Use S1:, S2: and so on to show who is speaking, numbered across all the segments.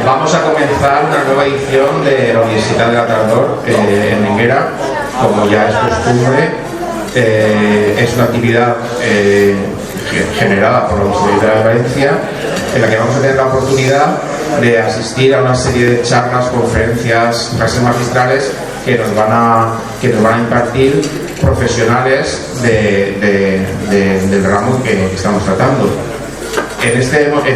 S1: Vamos a comenzar una nueva edición de la Universitat de la Tardor en Énguera, como ya es costumbre. Es una actividad generada por la Universidad de Valencia, en la que vamos a tener la oportunidad de asistir a una serie de charlas, conferencias, clases magistrales que nos van a impartir profesionales del ramo que estamos tratando. En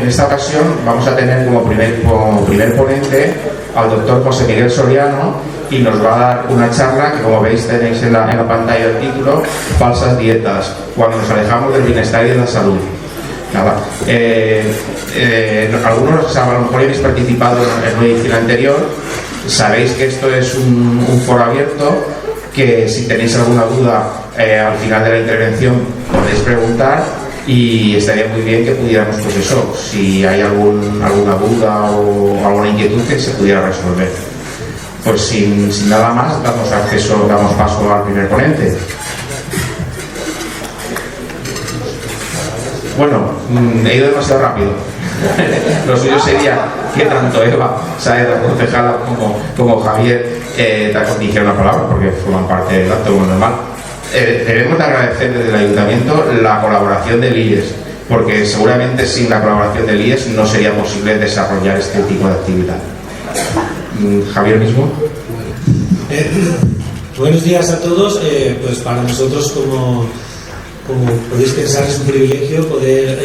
S1: esta ocasión vamos a tener como primer ponente al doctor José Miguel Soriano, y nos va a dar una charla que, como veis, tenéis en la pantalla el título: Falsas dietas, cuando nos alejamos del bienestar y de la salud. Nada. Algunos a lo mejor habéis participado en una edición anterior, sabéis que esto es un foro abierto, que si tenéis alguna duda al final de la intervención podéis preguntar. Y estaría muy bien que pudiéramos, pues eso, si hay alguna duda o alguna inquietud, que se pudiera resolver. Pues sin nada más, damos paso al primer ponente. Bueno, he ido demasiado rápido. Lo suyo sería que tanto Eva, Saeda, concejala, como Javier dijeran una palabra, porque forman parte del acto normal. Debemos de agradecer desde el Ayuntamiento la colaboración del IES, porque seguramente sin la colaboración del IES no sería posible desarrollar este tipo de actividad. Javier mismo.
S2: Buenos días a todos. Pues para nosotros, como podéis pensar, es un privilegio poder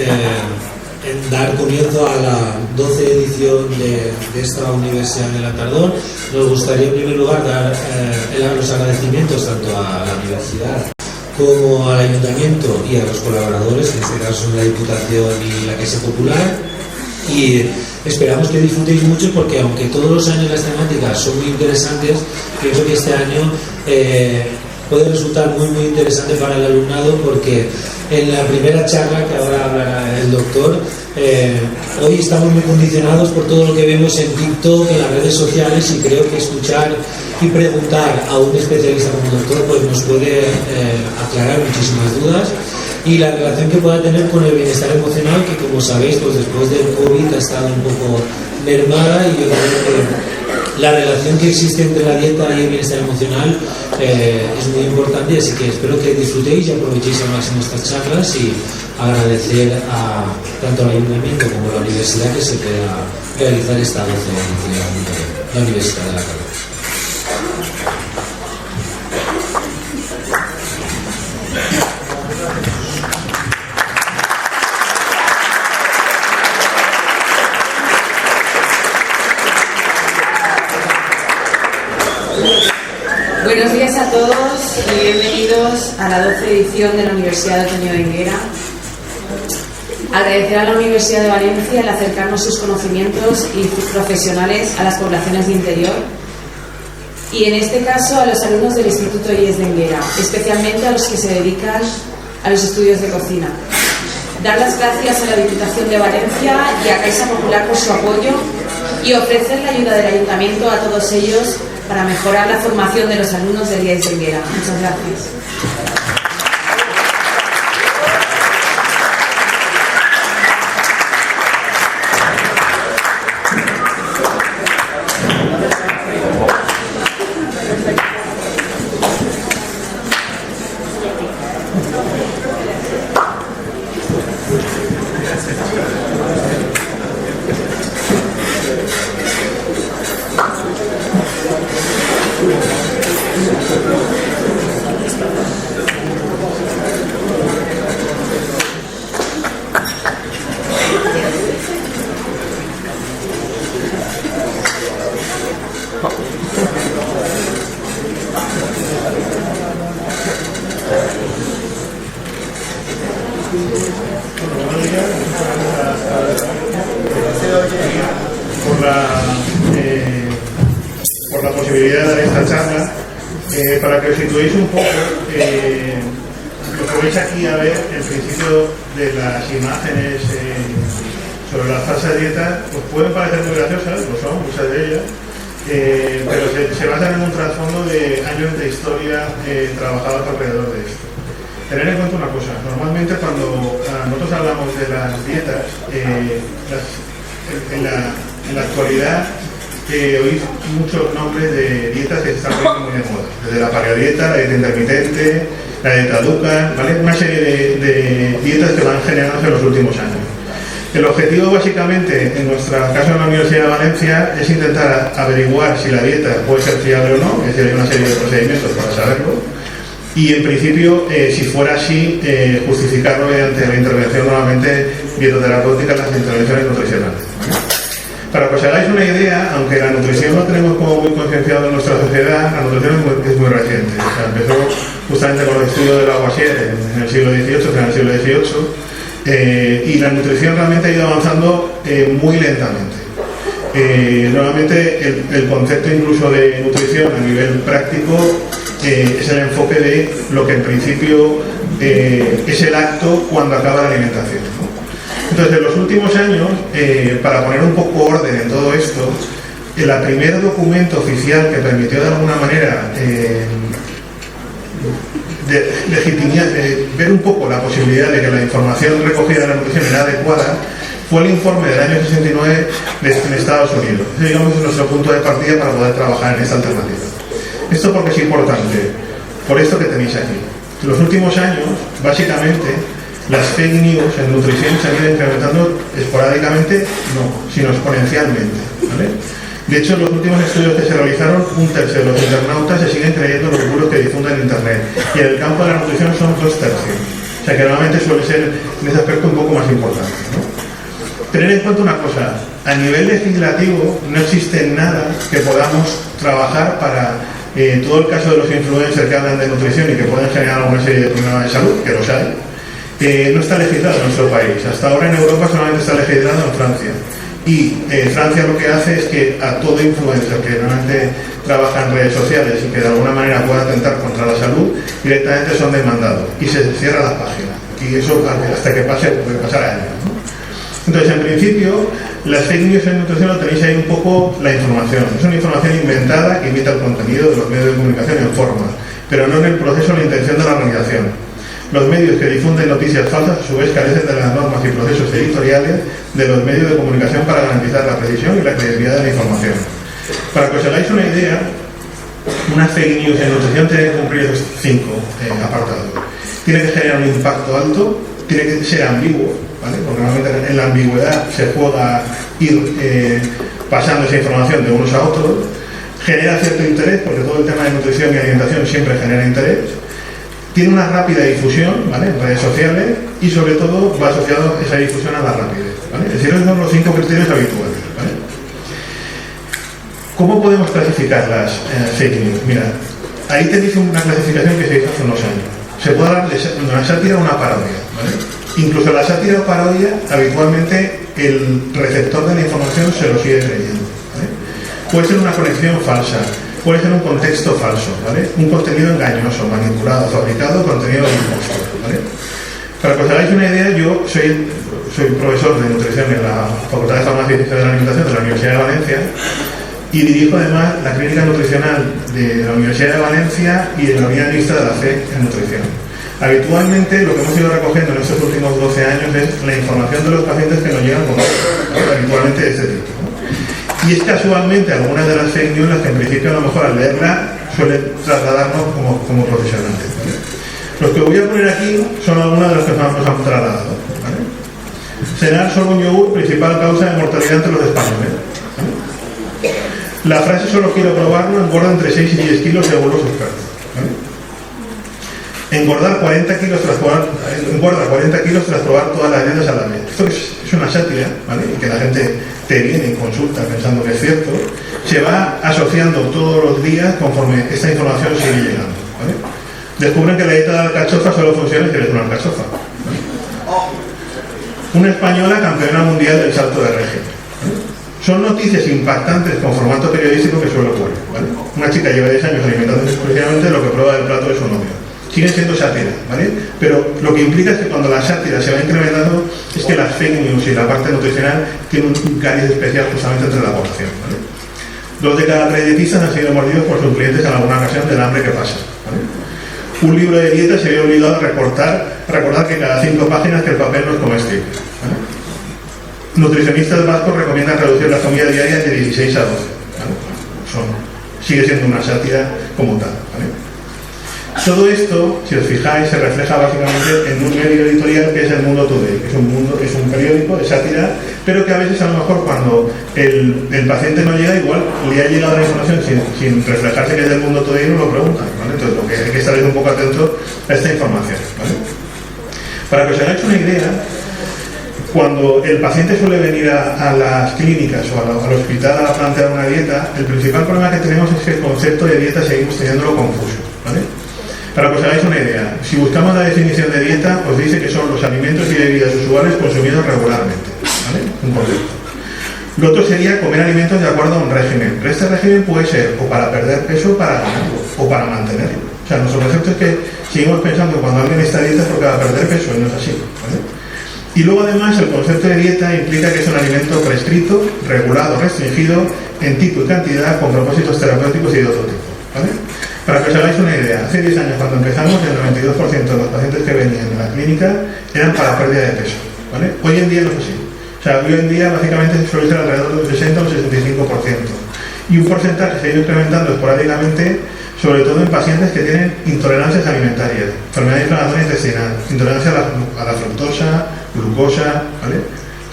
S2: dar comienzo a la 12ª edición de esta Universidad de la Tardor. Nos gustaría en primer lugar dar los agradecimientos tanto a la universidad como al Ayuntamiento y a los colaboradores, en este caso la Diputación y la Caixa Popular, y esperamos que disfrutéis mucho, porque aunque todos los años las temáticas son muy interesantes, pienso que este año puede resultar muy interesante para el alumnado, porque en la primera charla que ahora hablará el doctor, hoy estamos muy condicionados por todo lo que vemos en TikTok, en las redes sociales, y creo que escuchar y preguntar a un especialista como el doctor pues nos puede aclarar muchísimas dudas, y la relación que pueda tener con el bienestar emocional, que como sabéis, pues después del COVID ha estado un poco mermada, y yo creo que la relación que existe entre la dieta y el bienestar emocional es muy importante, así que espero que disfrutéis y aprovechéis al máximo estas charlas, y agradecer tanto al Ayuntamiento como a la Universidad que se pueda realizar esta 12ª edición de la Universidad de la Tardor.
S3: Buenos días a todos y bienvenidos a la 12ª edición de la Universidad de Otoño de Énguera. Agradecer a la Universidad de Valencia el acercarnos sus conocimientos y sus profesionales a las poblaciones de interior, y en este caso a los alumnos del Instituto IES de Énguera, especialmente a los que se dedican a los estudios de cocina. Dar las gracias a la Diputación de Valencia y a Caixa Popular por su apoyo, y ofrecer la ayuda del Ayuntamiento a todos ellos para mejorar la formación de los alumnos del IES de Énguera. Muchas gracias.
S4: Por la posibilidad de dar esta charla. para que os situéis un poco, lo que veis aquí a ver, el principio de las imágenes sobre la falsa dieta, pues pueden parecer muy graciosas, lo son, muchas de ellas, pero se basan en un trasfondo de años de historia trabajados alrededor de esto. Tener en cuenta una cosa, normalmente cuando nosotros hablamos de las dietas, en la actualidad oís muchos nombres de dietas que se están poniendo muy de moda, desde la paleodieta, la dieta intermitente, la dieta Dukan, ¿vale? Una serie de dietas que van generándose en los últimos años. El objetivo básicamente, en nuestro caso en la Universidad de Valencia, es intentar averiguar si la dieta puede ser fiable o no, es decir, hay una serie de procedimientos para saberlo, y en principio, si fuera así, justificarlo mediante la intervención nuevamente dietoterapéutica en las intervenciones nutricionales. Para que os hagáis una idea, aunque la nutrición lo tenemos como muy concienciado en nuestra sociedad, la nutrición es muy reciente. O sea, empezó justamente con el estudio de Lavoisier en el siglo XVIII, final del siglo XVIII, y la nutrición realmente ha ido avanzando muy lentamente. Nuevamente, el concepto incluso de nutrición a nivel práctico es el enfoque de lo que en principio es el acto cuando acaba la alimentación, ¿no? Entonces, en los últimos años, para poner un poco orden en todo esto, el primer documento oficial que permitió de alguna manera ver un poco la posibilidad de que la información recogida de la nutrición era adecuada fue el informe del año 69 en Estados Unidos. Ese, digamos, es nuestro punto de partida para poder trabajar en esta alternativa. Esto porque es importante, por esto que tenéis aquí. En los últimos años, básicamente, las fake news en nutrición se han ido incrementando esporádicamente, no, sino exponencialmente, ¿vale? De hecho, en los últimos estudios que se realizaron, 1/3 de los internautas se siguen creyendo los bulos que difunden en Internet. Y en el campo de la nutrición son 2/3. O sea que normalmente suele ser en ese aspecto un poco más importante, ¿no? Tener en cuenta una cosa, a nivel legislativo no existe nada que podamos trabajar para todo el caso de los influencers que hablan de nutrición y que pueden generar alguna serie de problemas de salud, que los hay. No está legislado en nuestro país. Hasta ahora en Europa solamente está legislado en Francia. Y Francia lo que hace es que a todo influencer que realmente trabaja en redes sociales y que de alguna manera pueda atentar contra la salud, directamente son demandados y se cierra la página. Y eso hasta que pase, puede pasar años, ¿no? Entonces, en principio, las fake news en nutrición lo tenéis ahí un poco la información. Es una información inventada que imita el contenido de los medios de comunicación en forma, pero no en el proceso o la intención de la organización. Los medios que difunden noticias falsas, a su vez, carecen de las normas y procesos editoriales de los medios de comunicación para garantizar la precisión y la credibilidad de la información. Para que os hagáis una idea, una fake news en nutrición tiene que cumplir esos 5 apartados. Tiene que generar un impacto alto, tiene que ser ambiguo, ¿vale? Porque normalmente en la ambigüedad se juega ir pasando esa información de unos a otros, genera cierto interés, porque todo el tema de nutrición y alimentación siempre genera interés, tiene una rápida difusión, ¿vale?, en redes sociales, y sobre todo va asociado esa difusión a la rapidez, ¿vale? Es decir, esos son los 5 criterios habituales, ¿vale? ¿Cómo podemos clasificar las fake news? Mirad, ahí tenéis una clasificación que se hizo hace unos años. Se puede hablar de una sátira o una parodia, ¿vale? Incluso la sátira o parodia, habitualmente el receptor de la información se lo sigue creyendo, ¿vale? Puede ser una conexión falsa, puede ser un contexto falso, ¿vale? Un contenido engañoso, manipulado, fabricado, contenido de impostor, ¿vale? Para que os hagáis una idea, yo soy profesor de nutrición en la Facultad de Farmacia y Ciencias de la Alimentación de la Universidad de Valencia y dirijo además la clínica nutricional de la Universidad de Valencia y de la unidad mixta de la FE en nutrición. Habitualmente lo que hemos ido recogiendo en estos últimos 12 años es la información de los pacientes que nos llegan con habitualmente de este tipo, ¿no? Y es casualmente algunas de las fake news las que en principio a lo mejor al leerla suelen trasladarnos como profesionales, ¿vale? Los que voy a poner aquí son algunas de las que nos han trasladado, ¿vale? Cenar solo un yogur, principal causa de mortalidad entre los españoles, ¿vale? La frase "solo quiero probarlo" engorda entre 6 y 10 kilos según los expertos, ¿vale? Engordar 40 kilos tras probar todas las dietas a la vez. Esto es una sátira, ¿vale? Y que la gente te viene y consulta pensando que es cierto. Se va asociando todos los días conforme esta información sigue llegando, ¿vale? Descubren que la dieta de alcachofa solo funciona si eres una alcachofa, ¿vale? Una española campeona mundial del salto de régimen, ¿vale? Son noticias impactantes con formato periodístico que suele ocurrir, ¿vale? una chica lleva 10 años alimentándose exclusivamente de lo que prueba del plato de su novio. Siguen siendo sátiras, ¿vale? Pero lo que implica es que cuando la sátira se va incrementando es que las fake news y la parte nutricional tienen un cariz especial justamente entre la población, ¿vale? 2 de cada 3 dietistas han sido mordidos por sus clientes en alguna ocasión del hambre que pasa, ¿vale? Un libro de dieta se ve obligado a recordar que cada 5 páginas que el papel no es comestible, ¿vale? Nutricionistas vascos recomiendan reducir la comida diaria de 16 a 12, ¿vale? Sigue siendo una sátira como tal, ¿vale? Todo esto, si os fijáis, se refleja básicamente en un medio editorial que es El Mundo Today, que es un periódico de sátira, pero que a veces a lo mejor cuando el paciente no llega, igual le ha llegado la información sin reflejarse que es del Mundo Today y no lo preguntan, ¿vale? Entonces lo que hay que estar un poco atento a esta información, ¿vale? Para que os hagáis una idea, cuando el paciente suele venir a las clínicas o al hospital a plantear una dieta, el principal problema que tenemos es que el concepto de dieta seguimos teniéndolo confuso, ¿vale? Para que os hagáis una idea, si buscamos la definición de dieta, os dice que son los alimentos y bebidas usuales consumidos regularmente, ¿vale? Un concepto. Lo otro sería comer alimentos de acuerdo a un régimen, pero este régimen puede ser o para perder peso o para ganarlo, o para mantenerlo. O sea, nuestro concepto es que seguimos pensando que cuando alguien está a dieta es porque va a perder peso, y no es así, ¿vale? Y luego además el concepto de dieta implica que es un alimento prescrito, regulado, restringido en tipo y cantidad con propósitos terapéuticos y de otro tipo, ¿vale? Para que os hagáis una idea, hace 10 años cuando empezamos el 92% de los pacientes que venían a la clínica eran para pérdida de peso, ¿vale? Hoy en día no es así. O sea, hoy en día básicamente suele ser alrededor del 60 o 65%. Y un porcentaje se ha ido incrementando esporádicamente, sobre todo en pacientes que tienen intolerancias alimentarias, enfermedad inflamatoria intestinal, intolerancia a la fructosa, glucosa, ¿vale?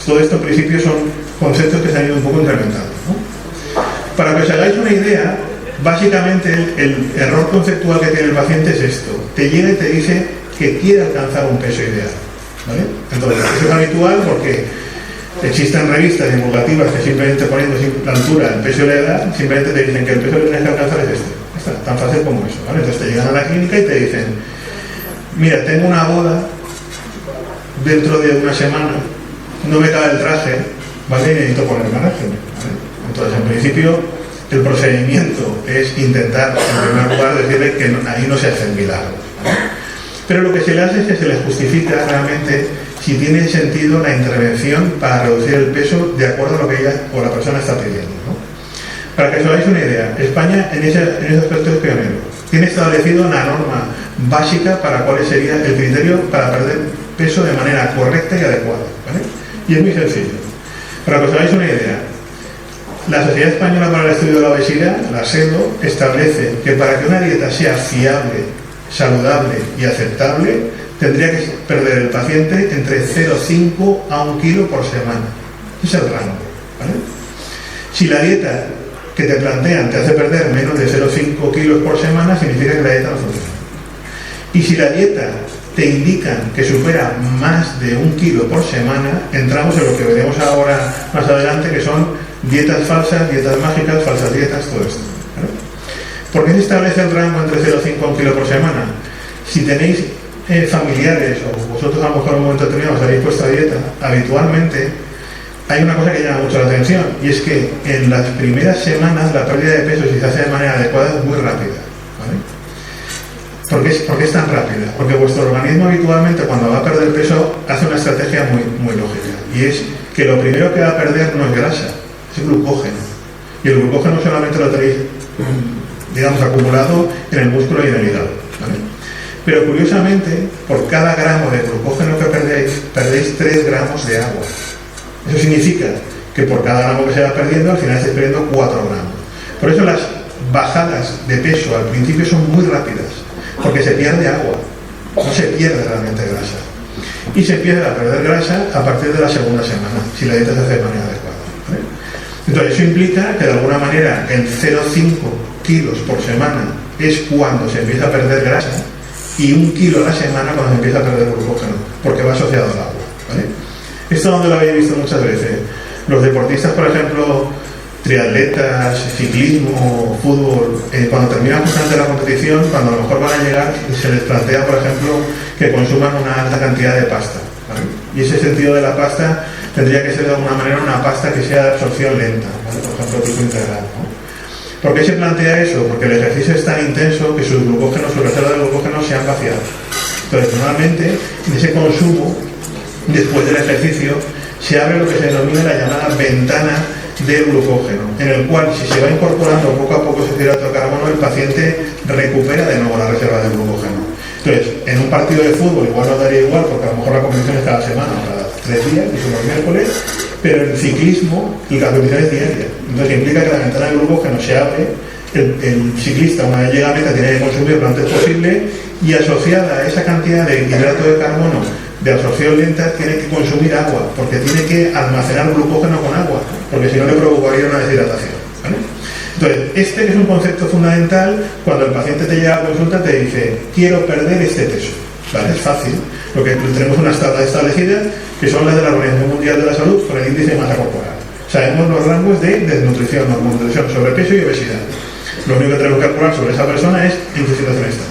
S4: Todo esto en principio son conceptos que se han ido un poco incrementando, ¿no? Para que os hagáis una idea, básicamente el error conceptual que tiene el paciente es esto: te llega y te dice que quiere alcanzar un peso ideal, ¿vale? Entonces, eso es habitual porque existen revistas divulgativas que simplemente poniendo la altura, el peso y la edad, simplemente te dicen que el peso que tienes que alcanzar es este. Está tan fácil como eso, ¿vale? Entonces te llegan a la clínica y te dicen: mira, tengo una boda dentro de una semana, no me cabe el traje, ¿vale? Y necesito ponerme régimen, ¿vale? Entonces, en principio, el procedimiento es intentar, en primer lugar, decirle que ahí no se hacen milagros, ¿vale? Pero lo que se le hace es que se le justifica realmente si tiene sentido la intervención para reducir el peso de acuerdo a lo que ella o la persona está pidiendo, ¿no? Para que os hagáis una idea, España en ese aspecto es pionero. Tiene establecido una norma básica para cuál sería el criterio para perder peso de manera correcta y adecuada, ¿vale? Y es muy sencillo. Para que os hagáis una idea, la Sociedad Española para el Estudio de la Obesidad, la SEDO, establece que para que una dieta sea fiable, saludable y aceptable, tendría que perder el paciente entre 0,5 a 1 kilo por semana. Ese es el rango, ¿vale? Si la dieta que te plantean te hace perder menos de 0,5 kilos por semana, significa que la dieta no funciona. Y si la dieta te indican que supera más de 1 kilo por semana, entramos en lo que veremos ahora más adelante, que son dietas falsas, dietas mágicas, falsas dietas, todo esto, ¿vale? ¿Por qué se establece el rango entre 0,5 a 1 kilo por semana? Si tenéis familiares o vosotros a lo mejor en un momento determinado os habéis puesto a dieta, habitualmente hay una cosa que llama mucho la atención, y es que en las primeras semanas la pérdida de peso, si se hace de manera adecuada, es muy rápida, ¿vale? ¿Por qué es tan rápida? Porque vuestro organismo habitualmente, cuando va a perder peso, hace una estrategia muy lógica, y es que lo primero que va a perder no es grasa, es glucógeno. Y el glucógeno solamente lo tenéis, digamos, acumulado en el músculo y en el hígado, ¿vale? Pero curiosamente, por cada gramo de glucógeno que perdéis 3 gramos de agua. Eso significa que por cada gramo que se va perdiendo, al final estáis perdiendo 4 gramos. Por eso las bajadas de peso al principio son muy rápidas, porque se pierde agua, no se pierde realmente grasa. Y se empieza a perder grasa a partir de la segunda semana, si la dieta se hace de manera adecuada, ¿vale? Entonces eso implica que de alguna manera el 0,5 kilos por semana es cuando se empieza a perder grasa, y 1 kilo a la semana cuando se empieza a perder glucógeno, porque va asociado al agua, ¿vale? Esto donde lo habéis visto muchas veces. Los deportistas, por ejemplo, triatletas, ciclismo, fútbol, cuando terminan justamente la competición, cuando a lo mejor van a llegar, se les plantea, por ejemplo, que consuman una alta cantidad de pasta, ¿vale? Y ese sentido de la pasta tendría que ser de alguna manera una pasta que sea de absorción lenta, ¿vale? Por ejemplo, tipo integral, ¿no? ¿Por qué se plantea eso? Porque el ejercicio es tan intenso que sus glucógenos, sus reservas de glucógeno se han vaciado. Entonces, normalmente, en ese consumo, después del ejercicio, se abre lo que se denomina la llamada ventana del glucógeno, en el cual, si se va incorporando poco a poco ese hidrato de carbono, el paciente recupera de nuevo la reserva de glucógeno. Entonces, en un partido de fútbol igual no daría igual, porque a lo mejor la competición es cada semana, cada 3 días, que son los miércoles, pero en ciclismo la competición es diaria. Entonces implica que la ventana del glucógeno se abre, el ciclista una vez llega a meta tiene que consumir lo antes posible, y asociada a esa cantidad de hidrato de carbono de absorción lenta tiene que consumir agua, porque tiene que almacenar glucógeno con agua, porque si no le provocaría una deshidratación, ¿vale? Entonces, este es un concepto fundamental. Cuando el paciente te llega a consulta te dice, quiero perder este peso, ¿vale? Es fácil. Lo que tenemos unas tablas establecidas que son las de la Organización Mundial de la Salud con el índice de masa corporal. Sabemos los rangos de desnutrición, malnutrición, sobrepeso y obesidad. Lo único que tenemos que calcular sobre esa persona es en qué situación está.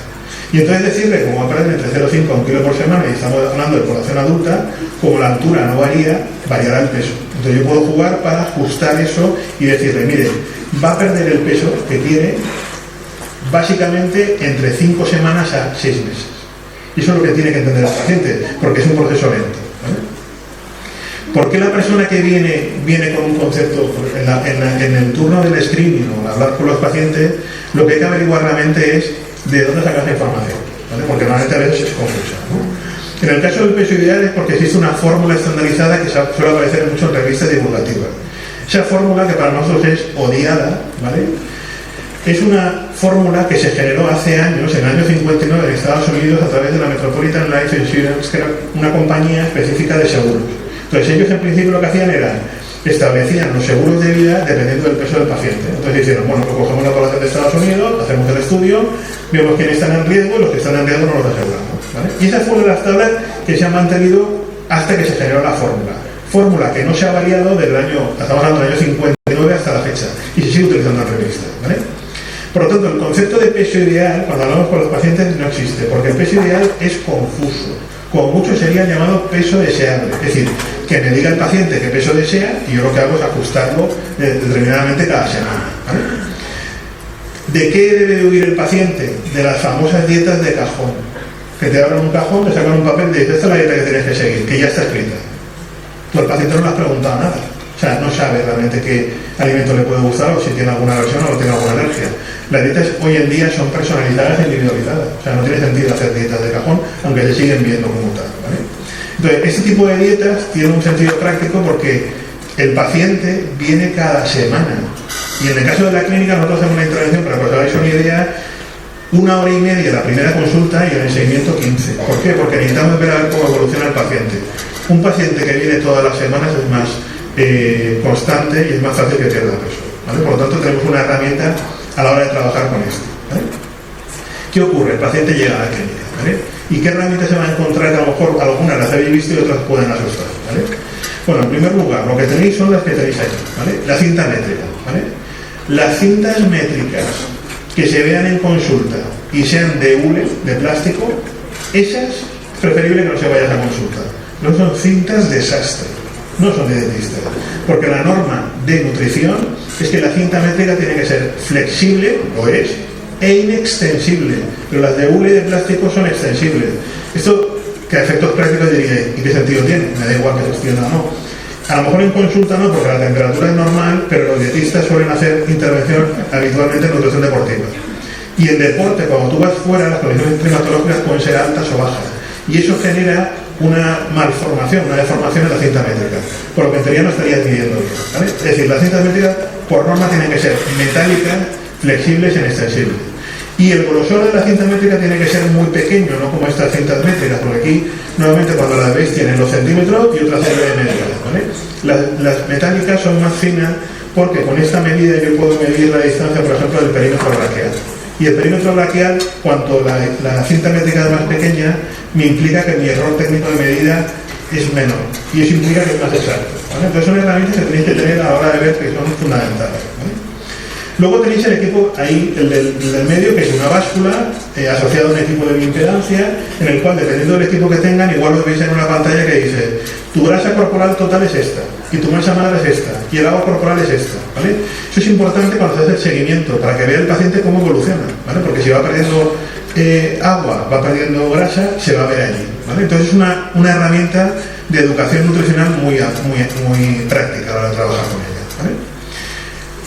S4: Y entonces decirle, como va a perder entre 0,5 a 1 kilo por semana, y estamos hablando de población adulta, como la altura no varía, variará el peso. Entonces yo puedo jugar para ajustar eso y decirle, mire, va a perder el peso que quiere básicamente entre 5 semanas a 6 meses. Y eso es lo que tiene que entender el paciente, porque es un proceso lento, ¿vale? ¿Por qué la persona que viene con un concepto en el turno del screening o al hablar con los pacientes, lo que hay que averiguar realmente es de dónde sacas la información, ¿vale? Porque normalmente a veces es confusa, ¿no? En el caso del peso ideal es porque existe una fórmula estandarizada que suele aparecer mucho en revistas divulgativas. Esa fórmula, que para nosotros es odiada, ¿vale? Es una fórmula que se generó hace años, en el año 59 en Estados Unidos, a través de la Metropolitan Life Insurance, que era una compañía específica de seguros. Entonces ellos en principio lo que hacían era establecían los seguros de vida dependiendo del peso del paciente. Entonces dijeron, bueno, pues cogemos la población de Estados Unidos, hacemos el estudio, vemos quiénes están en riesgo y los que están en riesgo no los aseguramos, ¿vale? Y esa fue una de las tablas que se han mantenido hasta que se generó la fórmula. Fórmula que no se ha variado del año, estamos hablando del año 59 hasta la fecha, y se sigue utilizando en revistas, ¿vale? Por lo tanto, el concepto de peso ideal, cuando hablamos con los pacientes, no existe, porque el peso ideal es confuso. Como mucho sería llamado peso deseable, es decir, que me diga el paciente qué peso desea y yo lo que hago es ajustarlo determinadamente cada semana, ¿vale? ¿De qué debe de huir el paciente? De las famosas dietas de cajón, que te abren un cajón, te sacan un papel y te dicen, esta es la dieta que tienes que seguir, que ya está escrita. Tú al paciente no le has preguntado nada, o sea, no sabe realmente qué alimento le puede gustar o si tiene alguna aversión o tiene alguna alergia. Las dietas hoy en día son personalizadas e individualizadas, o sea, no tiene sentido hacer dietas de cajón, aunque se siguen viendo como tal, ¿vale? Entonces, este tipo de dietas tiene un sentido práctico porque el paciente viene cada semana, y en el caso de la clínica nosotros hacemos una intervención, para que os hagáis una idea, 1 hora y media la primera consulta y en el seguimiento 15. ¿Por qué? Porque necesitamos ver a ver cómo evoluciona el paciente. Un paciente que viene todas las semanas es más constante y es más fácil que pierda peso, ¿vale? Por lo tanto, tenemos una herramienta a la hora de trabajar con esto, ¿vale? ¿Qué ocurre? El paciente llega a la clínica, ¿vale? ¿Y qué herramientas se van a encontrar? Que a lo mejor algunas las habéis visto y otras pueden asustar, ¿vale? Bueno, en primer lugar, lo que tenéis son las que tenéis aquí, ¿vale? La cinta métrica, ¿vale? Las cintas métricas que se vean en consulta y sean de hule, de plástico, esas es preferible que no se vayan a consulta. No son cintas desastre, no son de dentista, porque la norma de nutrición es que la cinta métrica tiene que ser flexible, lo es, e inextensible, pero las de hule y de plástico son extensibles. Esto, que a efectos prácticos diría, ¿y qué sentido tiene? Me da igual que se extienda o no. A lo mejor en consulta no, porque la temperatura es normal, pero los dietistas suelen hacer intervención habitualmente en nutrición deportiva. Y en deporte, cuando tú vas fuera, las condiciones climatológicas pueden ser altas o bajas. Y eso genera una malformación, una deformación en la cinta métrica, por lo que en teoría no estaría midiendo bien, ¿vale? Es decir, las cintas métricas por norma tienen que ser metálicas, flexibles e inextensibles. Y el grosor de la cinta métrica tiene que ser muy pequeño, no como estas cintas métricas, porque aquí nuevamente cuando las veis tienen los centímetros y otra serie de medidas, ¿vale? Las metálicas son más finas porque con esta medida yo puedo medir la distancia, por ejemplo, del perímetro braquial. Y el perímetro braquial, cuanto la cinta métrica es más pequeña, me implica que mi error técnico de medida es menor. Y eso implica que es más exacto, ¿vale? Entonces son herramientas que tenéis que tener a la hora de ver que son fundamentales, ¿vale? Luego tenéis el equipo ahí, el del medio, que es una báscula asociada a un equipo de bioimpedancia, en el cual, dependiendo del equipo que tengan, igual lo veis en una pantalla que dice, tu grasa corporal total es esta, y tu masa magra es esta, y el agua corporal es esta, ¿vale? Eso es importante cuando se hace el seguimiento, para que vea el paciente cómo evoluciona, ¿vale? Porque si va perdiendo agua, va perdiendo grasa, se va a ver allí, ¿vale? Entonces es una herramienta de educación nutricional muy práctica a la hora de trabajar con ella, ¿vale?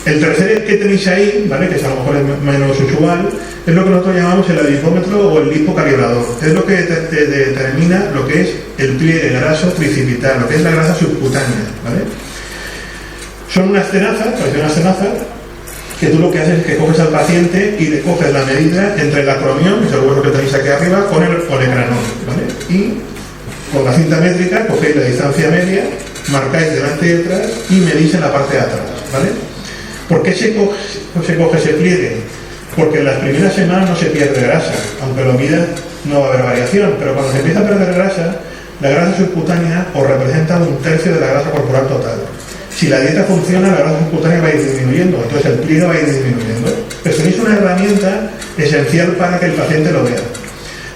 S4: El tercer que tenéis ahí, ¿vale? Que es a lo mejor es menos usual, es lo que nosotros llamamos el adipómetro o el lipocalibrador. Es lo que determina lo que es el pliegue graso tricipital, lo que es la grasa subcutánea, ¿vale? Son unas tenazas, parecen unas tenazas, que tú lo que haces es que coges al paciente y le coges la medida entre el acromión, que es el hueso que tenéis aquí arriba, con el olecranon, ¿vale? Y con la cinta métrica cogéis la distancia media, marcáis delante y detrás y medís en la parte de atrás, ¿vale? ¿Por qué se coge ese pliegue? Porque en las primeras semanas no se pierde grasa, aunque lo midas no va a haber variación, pero cuando se empieza a perder grasa, la grasa subcutánea os representa 1/3 de la grasa corporal total. Si la dieta funciona, la grasa subcutánea va a ir disminuyendo, entonces el pliegue va a ir disminuyendo. Pero tenéis una herramienta esencial para que el paciente lo vea.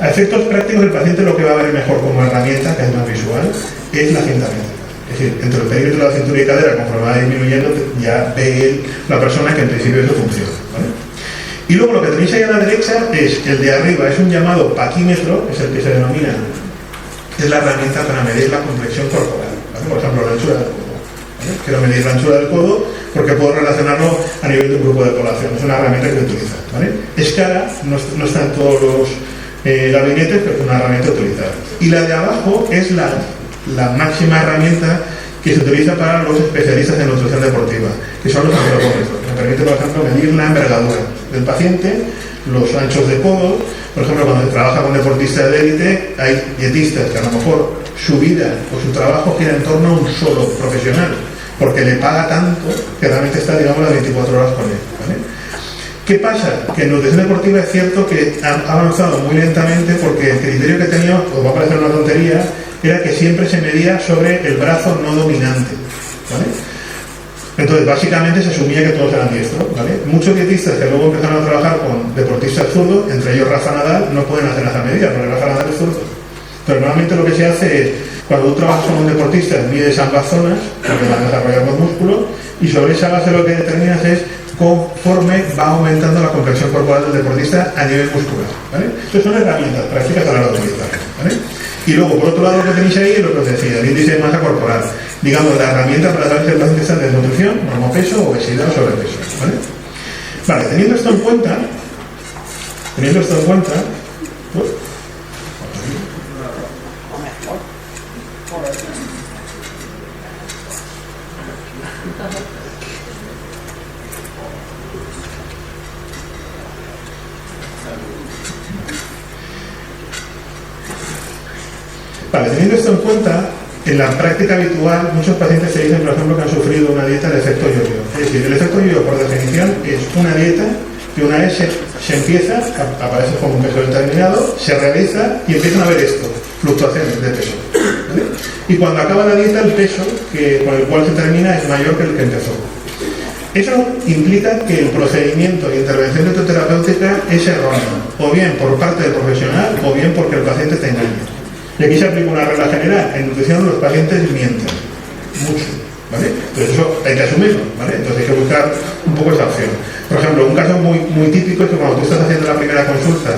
S4: A efectos prácticos, el paciente lo que va a ver mejor como herramienta, que es más visual, es la cinta métrica. Es decir, entre el perímetro de la cintura y cadera, conforme va disminuyendo, ya ve la persona que en principio eso funciona, ¿vale? Y luego lo que tenéis ahí a la derecha es el de arriba, es un llamado paquímetro, es el que se denomina, es la herramienta para medir la complexión corporal, ¿vale? Por ejemplo, la anchura del codo, ¿vale? Quiero medir la anchura del codo porque puedo relacionarlo a nivel de un grupo de población, es una herramienta que se utiliza, ¿vale? Es cara, no está en todos los gabinetes, pero es una herramienta utilizada. Y la de abajo es la máxima herramienta que se utiliza para los especialistas en nutrición deportiva, que son los antropómetros. Me permite, por ejemplo, medir la envergadura del paciente, los anchos de codo. Por ejemplo, cuando se trabaja con deportistas de élite, hay dietistas que a lo mejor su vida o su trabajo gira en torno a un solo profesional, porque le paga tanto que realmente está, digamos, las 24 horas con él, ¿vale? ¿Qué pasa? Que en nutrición deportiva es cierto que ha avanzado muy lentamente, porque el criterio que tenía, os va a parecer una tontería, era que siempre se medía sobre el brazo no dominante, ¿vale? Entonces, básicamente se asumía que todos eran diestros, ¿vale? Muchos dietistas que luego empezaron a trabajar con deportistas zurdos, entre ellos Rafa Nadal, no pueden hacer esa medida, porque Rafa Nadal es zurdo. Pero normalmente lo que se hace es, cuando tú trabajas con un deportista, mides ambas zonas, porque van a desarrollar más músculo, y sobre esa base lo que determinas es conforme va aumentando la complexión corporal del deportista a nivel muscular, ¿vale? Entonces son herramientas prácticas a la hora de utilizarlas, ¿vale? Y luego, por otro lado, lo que tenéis ahí es lo que os decía, el índice de masa corporal. Digamos, la herramienta para saber si el paciente está en desnutrición, normopeso, obesidad o sobrepeso, ¿vale? Vale, teniendo esto en cuenta, pues, vale, teniendo esto en cuenta, en la práctica habitual, muchos pacientes se dicen, por ejemplo, que han sufrido una dieta de efecto yo-yo. Es decir, el efecto yo-yo, por definición, es una dieta que una vez se empieza, aparece como un peso determinado, se realiza y empiezan a ver esto, fluctuaciones de peso, ¿vale? Y cuando acaba la dieta, el peso con el cual se termina es mayor que el que empezó. Eso implica que el procedimiento de intervención terapéutica es erróneo, o bien por parte del profesional, o bien porque el paciente te engaña. Y aquí se aplica una regla general. En nutrición los pacientes mienten mucho, ¿vale? Entonces eso hay que asumirlo, ¿vale? Entonces hay que buscar un poco esa opción. Por ejemplo, un caso muy típico es que cuando tú estás haciendo la primera consulta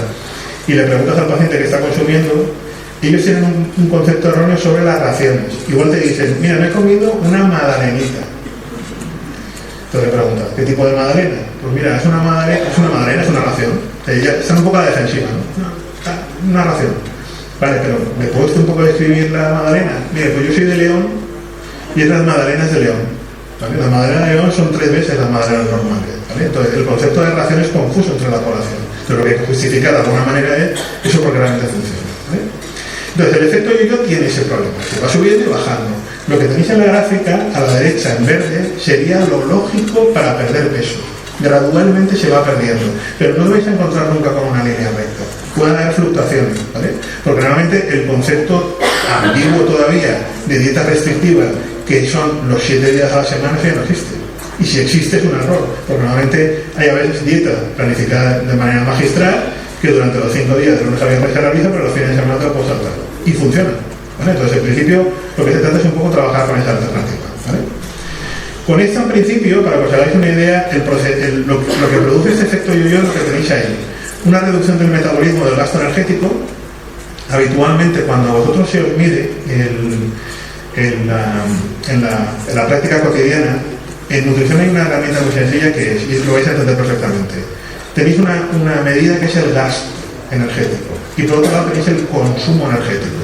S4: y le preguntas al paciente qué está consumiendo, ellos tienen un concepto erróneo sobre las raciones. Igual te dicen, mira, me he comido una magdalenita. Entonces le preguntas, ¿qué tipo de magdalena? Pues mira, es una magdalena, es una ración. Ya están un poco a la defensiva, ¿no? Una ración. Vale, pero ¿me puedes un poco describir la magdalena? Mire, pues yo soy de León y es las magdalenas de León, ¿vale? Las magdalenas de León son 3 veces las magdalenas normales, ¿vale? Entonces el concepto de ración es confuso entre la población. Entonces lo que hay que justificar de alguna manera es eso porque realmente funciona, ¿vale? Entonces el efecto yo-yo tiene ese problema, se va subiendo y bajando. Lo que tenéis en la gráfica, a la derecha en verde, sería lo lógico para perder peso. Gradualmente se va perdiendo, pero no lo vais a encontrar nunca con una línea recta. Pueden haber fluctuaciones, ¿vale? Porque realmente el concepto ambiguo todavía de dieta restrictiva, que son los 7 días a la semana, ya no existe. Y si existe es un error, porque normalmente hay a veces dieta planificada de manera magistral, que durante los 5 días de lunes a viernes se realiza, pero los fines de semana te lo puedes saltar. Y funciona, ¿vale? Entonces, en principio, lo que se trata es un poco trabajar con esa alternativa, ¿vale? Con esto, en principio, para que os hagáis una idea, lo que produce este efecto yo-yo es lo que tenéis ahí. Una reducción del metabolismo del gasto energético. Habitualmente, cuando a vosotros se os mide en la práctica cotidiana, en nutrición hay una herramienta muy sencilla que es, y lo vais a entender perfectamente. Tenéis una medida que es el gasto energético, y por otro lado tenéis el consumo energético.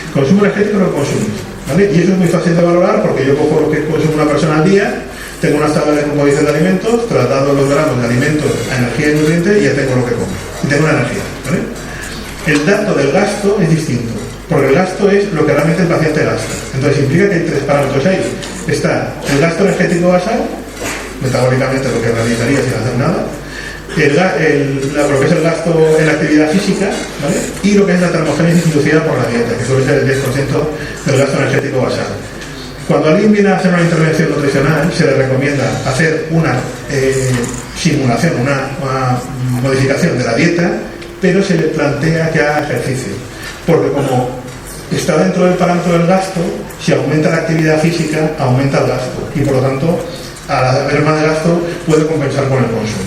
S4: El consumo energético lo consumís, ¿vale? Y eso es muy fácil de valorar porque yo cojo lo que consume una persona al día, tengo unas tablas de composición de alimentos, trasladado los gramos de alimentos a energía y nutrientes y ya tengo lo que como. Y tengo una energía, ¿vale? El dato del gasto es distinto, porque el gasto es lo que realmente el paciente gasta. Entonces implica que hay tres parámetros ahí. Está el gasto energético basal, metabólicamente lo que realizaría sin hacer nada, lo que es el gasto en la actividad física, ¿vale? Y lo que es la termogénesis inducida por la dieta, que suele ser el 10% del gasto energético basal. Cuando alguien viene a hacer una intervención nutricional, se le recomienda hacer una simulación, una modificación de la dieta, pero se le plantea que haga ejercicio, porque como está dentro del parámetro del gasto, si aumenta la actividad física, aumenta el gasto, y por lo tanto, al haber más gasto, puede compensar con el consumo.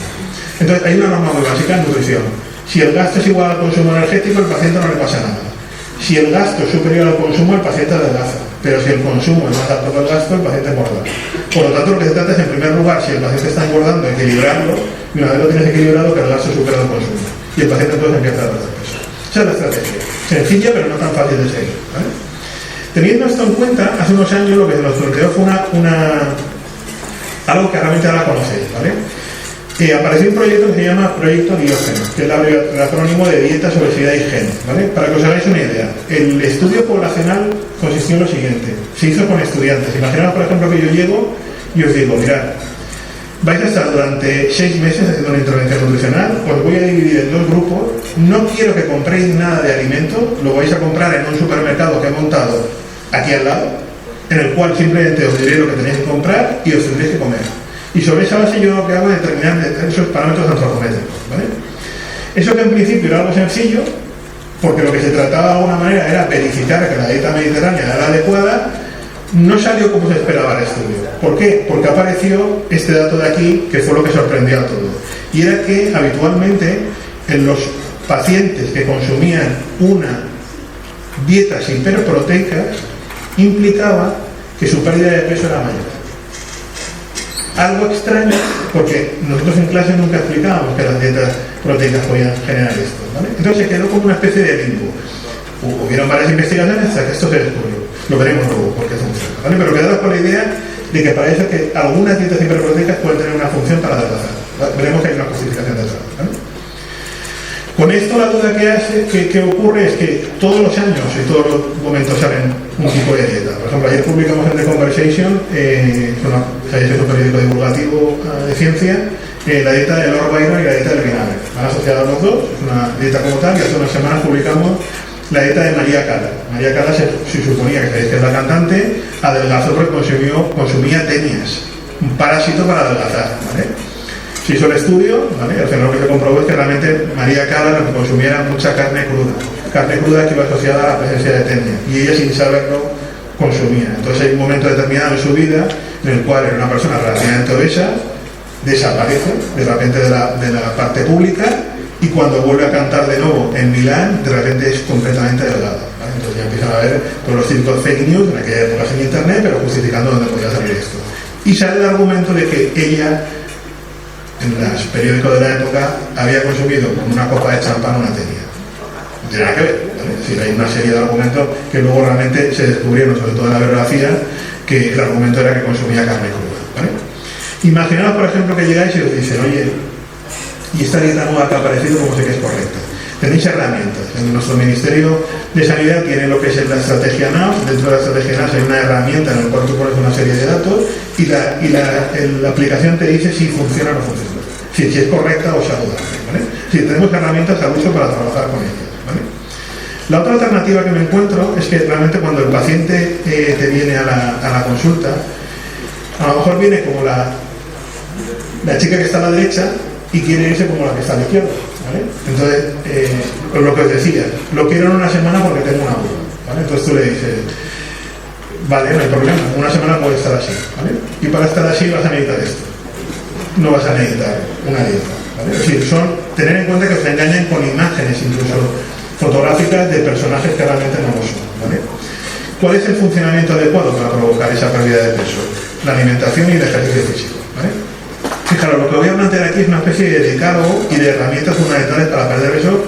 S4: Entonces, hay una norma muy básica en nutrición. Si el gasto es igual al consumo energético, el paciente no le pasa nada. Si el gasto es superior al consumo, el paciente adelgaza. Pero si el consumo es más alto que el gasto, el paciente engorda. Por lo tanto, lo que se trata es, en primer lugar, si el paciente está engordando, equilibrarlo, y una vez lo tienes equilibrado, que el gasto supera el consumo. Y el paciente entonces empieza a perder peso. Esa es la estrategia. Sencilla, pero no tan fácil de seguir, ¿vale? Teniendo esto en cuenta, hace unos años lo que nos planteó fue algo que realmente ahora conocéis, ¿vale? Apareció un proyecto que se llama Proyecto Diógeno, que es el acrónimo de dietas, obesidad y gen, ¿vale? Para que os hagáis una idea, el estudio poblacional consistió en lo siguiente: se hizo con estudiantes. Imaginaos, por ejemplo, que yo llego y os digo, mirad, vais a estar durante 6 meses haciendo una intervención nutricional, os voy a dividir en 2 grupos, no quiero que compréis nada de alimento, lo vais a comprar en un supermercado que he montado aquí al lado, en el cual simplemente os diré lo que tenéis que comprar y os tendréis que comer. Y sobre esa base yo lo que hago es determinar esos parámetros antropométricos, ¿vale? Eso que en principio era algo sencillo, porque lo que se trataba de alguna manera era verificar que la dieta mediterránea era la adecuada, no salió como se esperaba el estudio. ¿Por qué? Porque apareció este dato de aquí, que fue lo que sorprendió a todos. Y era que habitualmente en los pacientes que consumían una dietas hiperproteicas implicaba que su pérdida de peso era mayor. Algo extraño, porque nosotros en clase nunca explicábamos que las dietas proteicas podían generar esto, ¿vale? Entonces se quedó como una especie de limbo. Hubieron varias investigaciones hasta que esto se descubrió. Lo veremos luego porque funciona, ¿vale? Pero quedaros con la idea de que parece que algunas dietas hiperproteicas pueden tener una función para adelgazar, ¿vale? Veremos que hay una justificación detrás, ¿vale? Con esto la duda que ocurre es que todos los años y todos los momentos salen un tipo de dieta. Por ejemplo, ayer publicamos en The Conversation, es un periódico divulgativo de ciencia, la dieta de Lord Byron y la dieta del vinagre. Van asociados los dos, es una dieta como tal, y hace unas semanas publicamos la dieta de María Cala. María Cala se suponía que sabéis que es la cantante, adelgazó porque consumía tenias, un parásito para adelgazar, ¿vale? Se hizo el estudio, ¿vale? Al final lo que se comprobó es que realmente María Cala lo que consumía era mucha carne cruda que iba asociada a la presencia de tenia, y ella sin saberlo consumía. Entonces hay un momento determinado en su vida en el cual era una persona relativamente obesa, desaparece de repente de la parte pública, y cuando vuelve a cantar de nuevo en Milán, de repente es completamente delgada, ¿vale? Entonces ya empiezan a ver todos los típicos fake news en aquella época en internet, pero justificando dónde podía salir esto. Y sale el argumento de que ella, en los periódicos de la época, había consumido con una copa de champán una tenia. No tiene nada que ver, ¿vale? Es decir, hay una serie de argumentos que luego realmente se descubrieron, sobre todo en la bibliografía, que el argumento era que consumía carne cruda, ¿vale? Imaginaos, por ejemplo, que llegáis y os dicen, oye, y esta dieta nueva que ha aparecido, ¿cómo sé que es correcta? Tenéis herramientas. En nuestro Ministerio de Sanidad tiene lo que es la estrategia NAS. Dentro de la estrategia NAS hay una herramienta en la cual tú pones una serie de datos y la aplicación te dice si funciona o no funciona, si es correcta o saludable, ¿vale? Si tenemos herramientas al uso para trabajar con ellas, ¿vale? La otra alternativa que me encuentro es que realmente cuando el paciente te viene a la consulta, a lo mejor viene como la chica que está a la derecha y quiere irse como la que está a la izquierda, ¿vale? Entonces, lo que os decía, lo quiero en una semana porque tengo una boda, ¿vale? Entonces tú le dices, Vale, no hay problema, una semana puede estar así, ¿vale? Y para estar así vas a necesitar esto, no vas a necesitar una dieta, ¿vale? Es decir, tener en cuenta que os engañan con imágenes incluso fotográficas de personajes que realmente no lo son, ¿vale? ¿Cuál es el funcionamiento adecuado para provocar esa pérdida de peso? La alimentación y el ejercicio físico, ¿vale? Fijaros, lo que voy a plantear aquí es una especie de decálogo y de herramientas fundamentales para perder peso,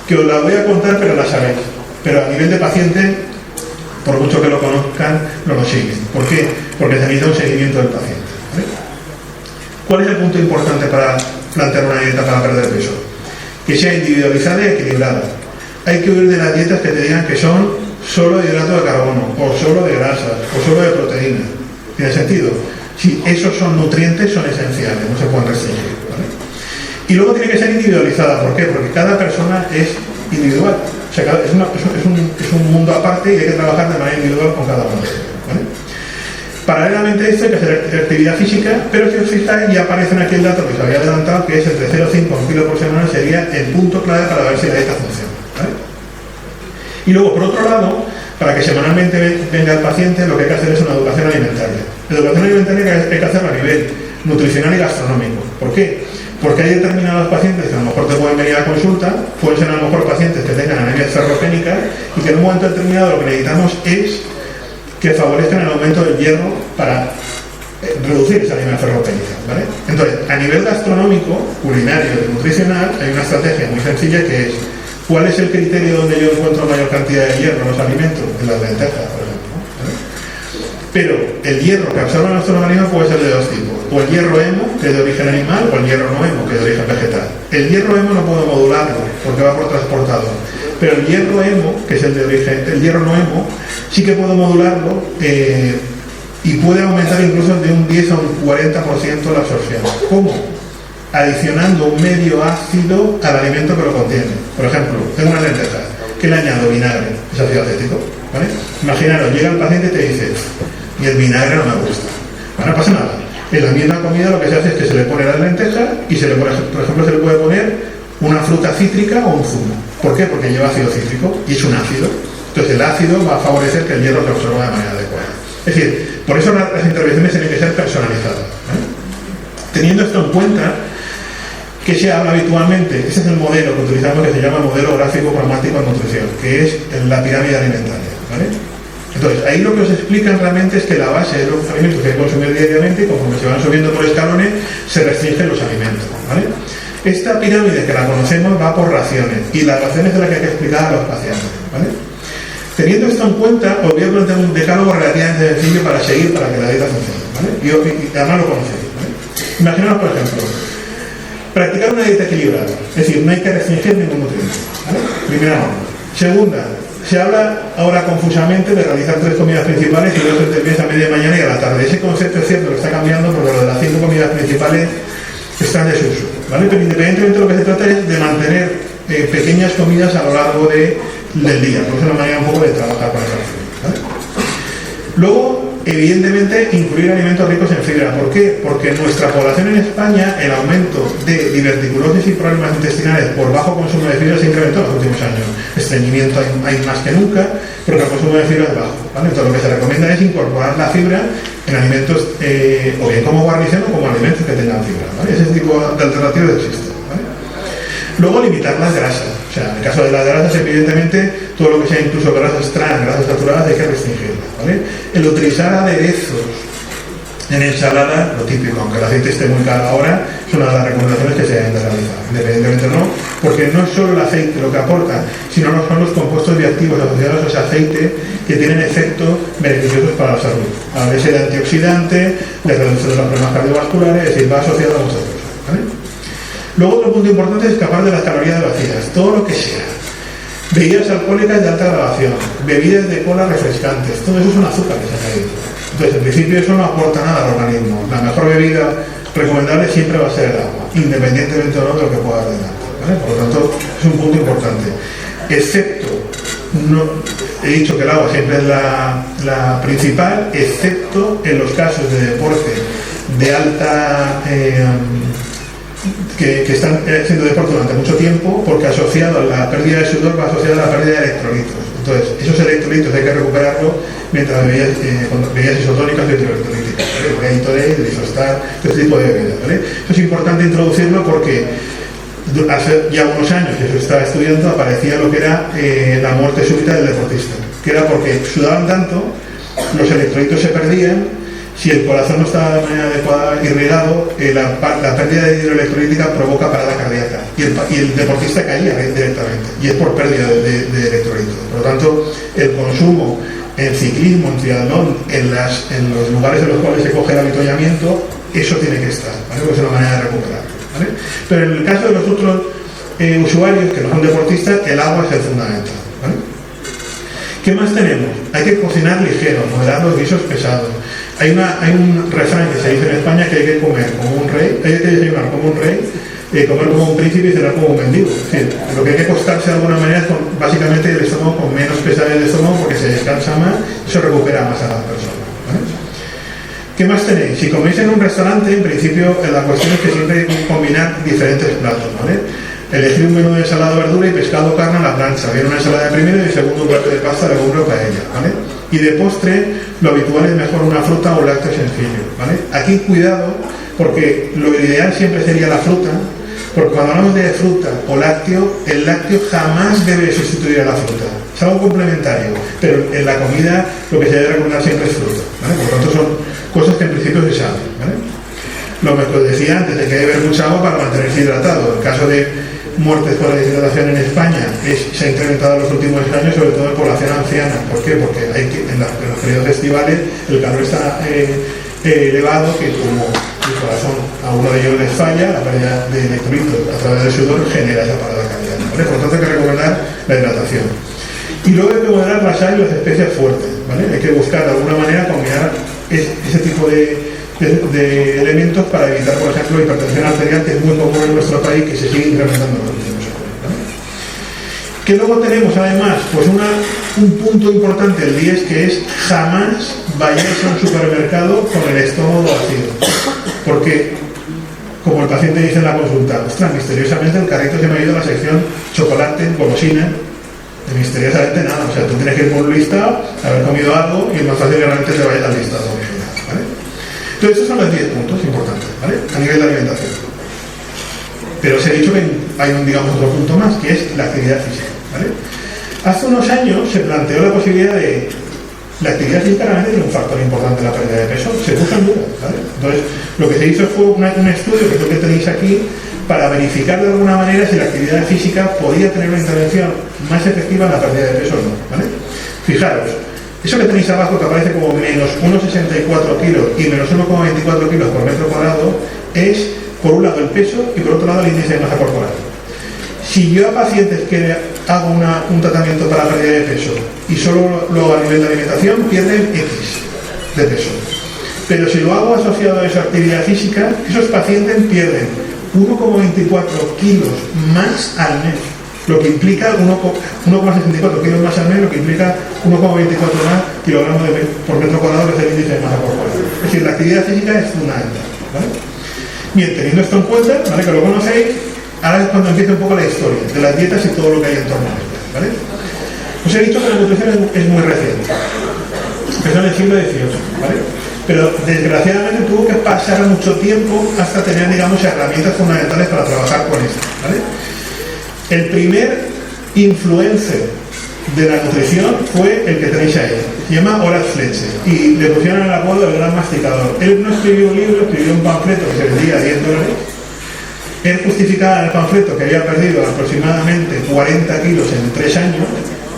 S4: que os las voy a contar, pero las sabéis. Pero a nivel de paciente, por mucho que lo conozcan, no lo siguen. ¿Por qué? Porque se necesita un seguimiento del paciente, ¿vale? ¿Cuál es el punto importante para plantear una dieta para perder peso? Que sea individualizada y equilibrada. Hay que huir de las dietas que te digan que son solo de hidrato de carbono, o solo de grasas, o solo de proteína. ¿Tiene sentido? Si esos son nutrientes, son esenciales, no se pueden restringir, ¿vale? Y luego tiene que ser individualizada. ¿Por qué? Porque cada persona es individual. O sea, es un mundo aparte y hay que trabajar de manera individual con cada uno, ¿vale? Paralelamente a esto hay que hacer actividad física, pero si os fijáis ya aparece aquí el dato que os había adelantado, que es entre 0,5 y 1 kilo por semana, sería el punto clave para ver si la dieta funciona, ¿vale? Y luego, por otro lado, para que semanalmente venga el paciente, lo que hay que hacer es una educación alimentaria. La educación alimentaria hay que hacerla a nivel nutricional y gastronómico. ¿Por qué? Porque hay determinados pacientes que a lo mejor te pueden venir a consulta, pueden ser a lo mejor pacientes que tengan anemias ferropénicas y que en un momento determinado lo que necesitamos es que favorezcan el aumento del hierro para reducir esa anemia ferropénica, ¿vale? Entonces, a nivel gastronómico, culinario y nutricional, hay una estrategia muy sencilla que es: ¿cuál es el criterio donde yo encuentro mayor cantidad de hierro en los alimentos? En las lentejas, por ejemplo, ¿vale? Pero el hierro que absorbe nuestro organismo puede ser de dos tipos: o el hierro hemo, que es de origen animal, o el hierro no hemo, que es de origen vegetal. El hierro hemo no puedo modularlo porque va por transportador, pero el hierro hemo, que es el de origen, el hierro no hemo, sí que puedo modularlo y puede aumentar incluso de un 10 a un 40% la absorción. ¿Cómo? Adicionando un medio ácido al alimento que lo contiene. Por ejemplo, tengo unas lentejas, ¿qué le añado? Vinagre, es ácido acético, ¿vale? Imaginaros, llega el paciente y te dice: y el vinagre no me gusta. Bueno, no pasa nada. En la misma comida lo que se hace es que se le pone las lentejas y se le pone, por ejemplo, se le puede poner una fruta cítrica o un zumo. ¿Por qué? Porque lleva ácido cítrico y es un ácido. Entonces el ácido va a favorecer que el hierro se absorba de manera adecuada. Es decir, por eso las intervenciones tienen que ser personalizadas, ¿vale? Teniendo esto en cuenta, que se habla habitualmente, ese es el modelo que utilizamos, que se llama modelo gráfico cromático en nutrición, que es la pirámide alimentaria, ¿vale? Entonces, ahí lo que os explican realmente es que la base de los alimentos que hay que consumir diariamente, y conforme se van subiendo por escalones, se restringen los alimentos, ¿vale? Esta pirámide que la conocemos va por raciones, y las raciones de las que hay que explicar a los pacientes, ¿vale? Teniendo esto en cuenta, os voy a plantear un decálogo relativamente sencillo para seguir, para que la dieta funcione, ¿vale? Y además lo conocéis, ¿vale? Imaginaos, por ejemplo, practicar una dieta equilibrada, es decir, no hay que restringir ningún nutriente, ¿vale? Primera norma. Segunda, se habla ahora confusamente de realizar 3 comidas principales y 2 entremeses a media mañana y a la tarde. Ese concepto es cierto que está cambiando porque lo de las 5 comidas principales está en desuso, ¿vale? Pero independientemente lo que se trata es de mantener pequeñas comidas a lo largo del día, porque es una manera un poco de trabajar con esa opción, ¿vale? Luego, evidentemente, incluir alimentos ricos en fibra. ¿Por qué? Porque en nuestra población en España el aumento de diverticulosis y problemas intestinales por bajo consumo de fibra se incrementó en los últimos años. Estreñimiento hay más que nunca, porque el consumo de fibra es bajo, ¿vale? Entonces lo que se recomienda es incorporar la fibra en alimentos, o bien como guarnición o como alimentos que tengan fibra, ¿vale? Ese tipo de alternativas existe, ¿vale? Luego, limitar las grasas. O sea, en el caso de las grasas, evidentemente, todo lo que sea incluso grasas trans, grasas saturadas, hay que restringirlas, ¿vale? El utilizar aderezos en ensalada, lo típico, aunque el aceite esté muy caro ahora, es una de las recomendaciones que se deben de realizar. Independientemente no, porque no es solo el aceite lo que aporta, sino son los compuestos bioactivos asociados a ese aceite que tienen efectos beneficiosos para la salud. A veces de antioxidante, de reducción de los problemas cardiovasculares, es decir, va asociado a muchas cosas, ¿vale? Luego, otro punto importante es escapar de las calorías vacías, todo lo que sea. Bebidas alcohólicas de alta graduación, bebidas de cola refrescantes, todo eso son azúcares añadidos. Entonces, en principio, eso no aporta nada al organismo. La mejor bebida recomendable siempre va a ser el agua, independientemente o no de lo que pueda ordenar, ¿vale? Por lo tanto, es un punto importante. Excepto, no, he dicho que el agua siempre es la principal, excepto en los casos de deporte de alta... que están haciendo deporte durante mucho tiempo, porque asociado a la pérdida de sudor va asociado a la pérdida de electrolitos. Entonces, esos electrolitos hay que recuperarlos mientras con bebidas isotónicas de hidroelectrolíticas, ¿vale? Gatorade, Lisostar, este tipo de bebidas, ¿vale? Eso es importante introducirlo porque hace ya unos años que se estaba estudiando, aparecía lo que era la muerte súbita del deportista, que era porque sudaban tanto, los electrolitos se perdían. Si el corazón no está de manera adecuada irrigado, la pérdida de hidroelectrolítica provoca parada cardíaca y el deportista caía directamente, y es por pérdida de electrolitos. Por lo tanto, el consumo en ciclismo, en triatlón, en los lugares en los cuales se coge el avituallamiento, eso tiene que estar, ¿vale? Pues es una manera de recuperar, ¿vale? Pero en el caso de los otros usuarios que no son deportistas, el agua es el fundamental, ¿vale? ¿Qué más tenemos? Hay que cocinar ligero, moderar los guisos pesados. Hay un refrán que se dice en España que hay que comer como un rey, hay que desayunar como un rey, comer como un príncipe y cenar como un mendigo. Es decir, lo que hay que acostarse de alguna manera es básicamente el estómago con menos pesadez de estómago porque se descansa más y se recupera más a la persona, ¿vale? ¿Qué más tenéis? Si coméis en un restaurante, en principio la cuestión es que siempre hay que combinar diferentes platos, ¿vale? Elegir un menú de ensalada, verdura y pescado, carne a la plancha. Viene una ensalada de primero y de segundo un plato de pasta, legumbre o paella, ¿vale? Y de postre, lo habitual es mejor una fruta o un lácteo sencillo, ¿vale? Aquí cuidado, porque lo ideal siempre sería la fruta, porque cuando hablamos de fruta o lácteo, el lácteo jamás debe sustituir a la fruta. Es algo complementario, pero en la comida lo que se debe recomendar siempre es fruta, ¿vale? Por lo tanto, son cosas que en principio se saben, ¿vale? Lo que os decía antes, hay que beber mucha agua para mantenerse hidratado. El caso de muertes por la deshidratación en España se ha incrementado en los últimos años, sobre todo en población anciana. ¿Por qué? Porque en los periodos estivales el calor está elevado, que como el corazón a uno de ellos les falla, la pérdida de electrolitos a través del sudor genera esa parada cardíaca, ¿vale? Por lo tanto hay que recomendar la hidratación. Y luego hay que moderar la sal y las especias fuertes, ¿vale? Hay que buscar de alguna manera combinar ese tipo de elementos para evitar, por ejemplo, la hipertensión arterial, que es muy común en nuestro país, que se sigue incrementando en los últimos años, ¿vale? Que luego tenemos además pues un punto importante el 10, que es jamás vayáis a un supermercado con el estómago vacío, porque como el paciente dice en la consulta, ostras, misteriosamente el carrito se me ha ido a la sección chocolate, golosina, de misteriosamente nada, o sea, tú tienes que ir por un listado, haber comido algo y es más fácil que realmente te vayas al listado, ¿vale? Entonces, estos son los 10 puntos importantes, ¿vale? A nivel de alimentación. Pero os he dicho que hay otro punto más, que es la actividad física, ¿vale? Hace unos años se planteó la posibilidad de... La actividad física realmente tiene un factor importante en la pérdida de peso, se puso en duda, ¿vale? Entonces, lo que se hizo fue un estudio, que es lo que tenéis aquí, para verificar de alguna manera si la actividad física podía tener una intervención más efectiva en la pérdida de peso o no, ¿vale? Fijaros, eso que tenéis abajo, que aparece como menos 1,64 kilos y menos 1,24 kilos por metro cuadrado, es por un lado el peso y por otro lado el índice de masa corporal. Si yo a pacientes que hago un tratamiento para la pérdida de peso y solo lo hago a nivel de alimentación, pierden X de peso. Pero si lo hago asociado a esa actividad física, esos pacientes pierden 1,24 kilos más al mes, lo que implica 1,64 kilos más al mes, lo que implica 1,24 más kilogramos por metro cuadrado, que es el índice de masa corporal. Es decir, la actividad física es fundamental, ¿vale? Bien, teniendo esto en cuenta, ¿vale?, que lo conocéis, ahora es cuando empieza un poco la historia de las dietas y todo lo que hay en torno a ellas, ¿vale? Os he dicho que la nutrición es muy reciente, empezó en el siglo XVIII, ¿vale? Pero desgraciadamente tuvo que pasar mucho tiempo hasta tener, digamos, herramientas fundamentales para trabajar con esto, ¿vale? El primer influencer de la nutrición fue el que tenéis ahí, se llama Horace Fletcher, y le pusieron el apodo del gran masticador. Él no escribió un libro, escribió un panfleto que se vendía a $10. Él justificaba en el panfleto que había perdido aproximadamente 40 kilos en 3 años,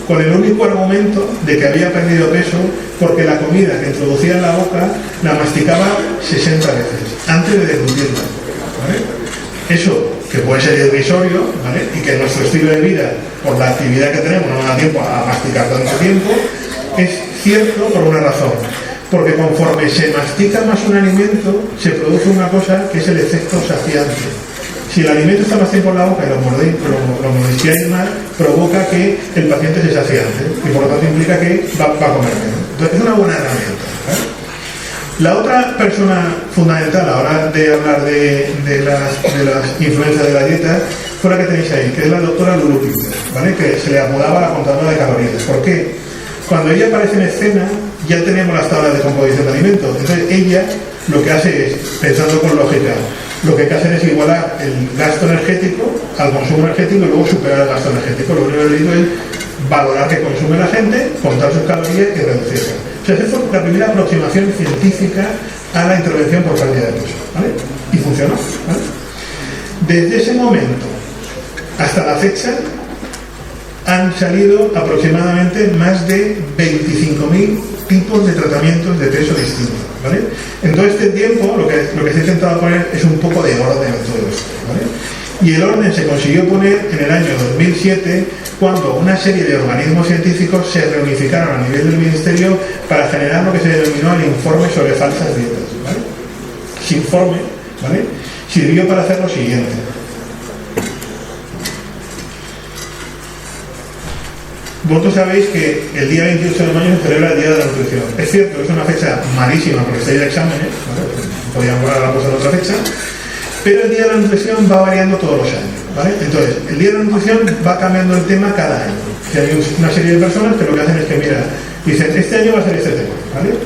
S4: con el único argumento de que había perdido peso porque la comida que introducía en la boca la masticaba 60 veces antes de deglutirla, ¿vale? Eso, que puede ser irrisorio, ¿vale?, y que en nuestro estilo de vida, por la actividad que tenemos, no nos da tiempo a masticar tanto tiempo, es cierto por una razón. Porque conforme se mastica más un alimento, se produce una cosa que es el efecto saciante. Si el alimento está más tiempo en la boca y lo mordisqueáis más, provoca que el paciente se saciante y por lo tanto implica que va a comer menos. Entonces es una buena herramienta, ¿vale? La otra persona fundamental a la hora de hablar de las influencias de la dieta fue la que tenéis ahí, que es la doctora Lulu Pinter, ¿vale? Que se le apodaba la contadora de calorías. ¿Por qué? Cuando ella aparece en escena, ya tenemos las tablas de composición de alimentos. Entonces ella lo que hace es, pensando con lógica, lo que hay que hacer es igualar el gasto energético al consumo energético y luego superar el gasto energético. Lo único que digo es valorar qué consume la gente, contar sus calorías y reducirlas. O sea, esa fue la primera aproximación científica a la intervención por pérdida de peso, ¿vale? Y funcionó, ¿vale? Desde ese momento hasta la fecha han salido aproximadamente más de 25.000 tipos de tratamientos de peso distintos, ¿vale? En todo este tiempo lo que se ha intentado poner es un poco de orden en todo esto, ¿vale? Y el orden se consiguió poner en el año 2007, cuando una serie de organismos científicos se reunificaron a nivel del Ministerio para generar lo que se denominó el informe sobre falsas dietas, ¿vale? Ese informe, ¿vale?, sirvió para hacer lo siguiente. Vosotros sabéis que el día 28 de mayo se celebra el Día de la Nutrición. Es cierto que es una fecha malísima porque estáis de exámenes, ¿vale? Podríamos borrar la cosa de otra fecha, pero el Día de la Nutrición va variando todos los años, ¿vale? Entonces, el Día de la Nutrición va cambiando el tema cada año. Y hay una serie de personas que lo que hacen es que, mira, dicen, este año va a ser este tema, ¿vale?